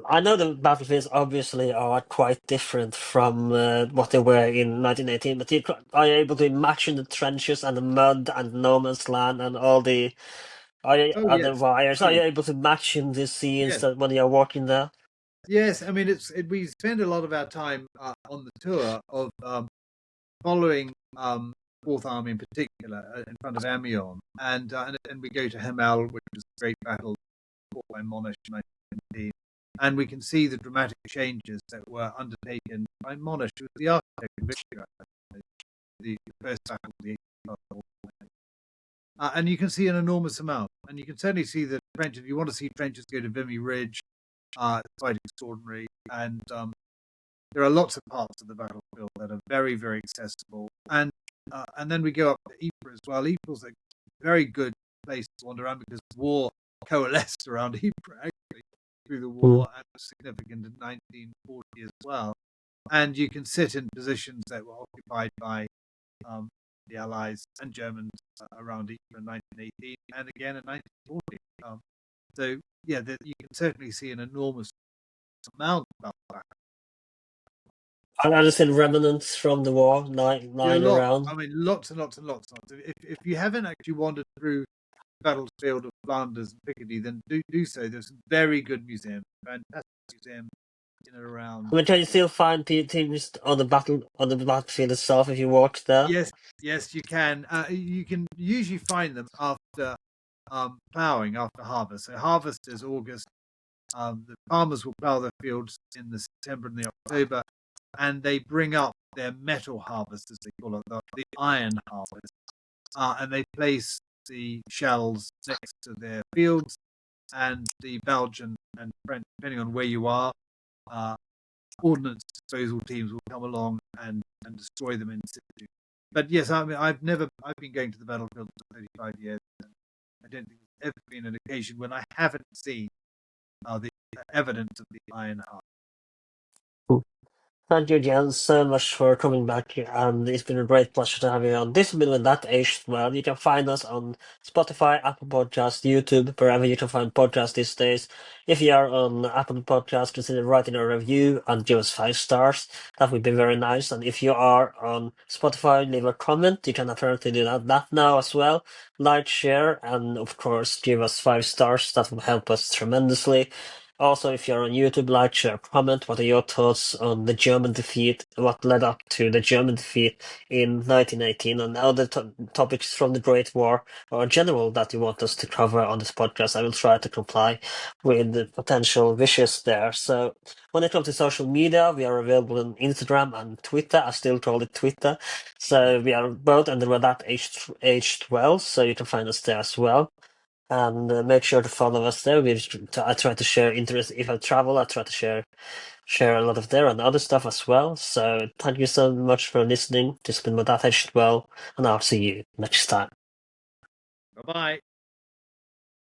I know the battlefields obviously are quite different from what they were in 1918, but are you able to imagine the trenches and the mud and no man's land and all the Oh are the yes, wires? oh Are you yes, able to imagine the scenes yes, that when you're walking there? yes. I mean, we spend a lot of our time on the tour of following Fourth Army in particular in front of Amiens, and we go to Hamel, which was a great battle fought by Monash in 1917, and we can see the dramatic changes that were undertaken by Monash, who was the architect of victory, the first battle of the 18th War. And you can see an enormous amount, and you can certainly see the trenches. If you want to see trenches, go to Vimy Ridge. It's quite extraordinary, and there are lots of parts of the battlefield that are very, very accessible. And then we go up to Ypres as well. Ypres is a very good place to wander around because war coalesced around Ypres actually through the Mm. war and was significant in 1940 as well. And you can sit in positions that were occupied by the Allies and Germans around Ypres in 1918 and again in 1940. So yeah, you can certainly see an enormous amount about that. I just seen remnants from the war Yeah, lying around. I mean, lots and lots and lots. If you haven't actually wandered through the battlefield of Flanders and Picardy, then do so. There's some very good museums, fantastic museums in and around. I mean, can you still find things on the battlefield itself if you walk there? Yes, yes, you can. You can usually find them after ploughing, after harvest. So harvest is August. The farmers will plough their fields in the September and the October, and they bring up their metal harvest, as they call it, the iron harvest, and they place the shells next to their fields, and the Belgian and French, depending on where you are, ordnance disposal teams will come along and destroy them in situ. But yes, I mean, I've been going to the battlefield for 35 years, and I don't think there's ever been an occasion when I haven't seen the evidence of the iron harvest. Thank you again so much for coming back, and it's been a great pleasure to have you on. This has been With That Aged Well. You can find us on Spotify, Apple Podcasts, YouTube, wherever you can find podcasts these days. If you are on Apple Podcasts, consider writing a review and give us 5 stars. That would be very nice. And if you are on Spotify, leave a comment. You can apparently do that now as well. Like, share, and of course, give us 5 stars. That will help us tremendously. Also, if you're on YouTube, like, share, comment. What are your thoughts on the German defeat? What led up to the German defeat in 1918? And other topics from the Great War or general that you want us to cover on this podcast? I will try to comply with the potential wishes there. So, when it comes to social media, we are available on Instagram and Twitter. I still call it Twitter. So, we are both under that age 12. So, you can find us there as well. And make sure to follow us there. I try to share interest. If I travel, I try to share a lot of there and other stuff as well. So thank you so much for listening. This has been With That Aged Well, and I'll see you next time. Bye bye.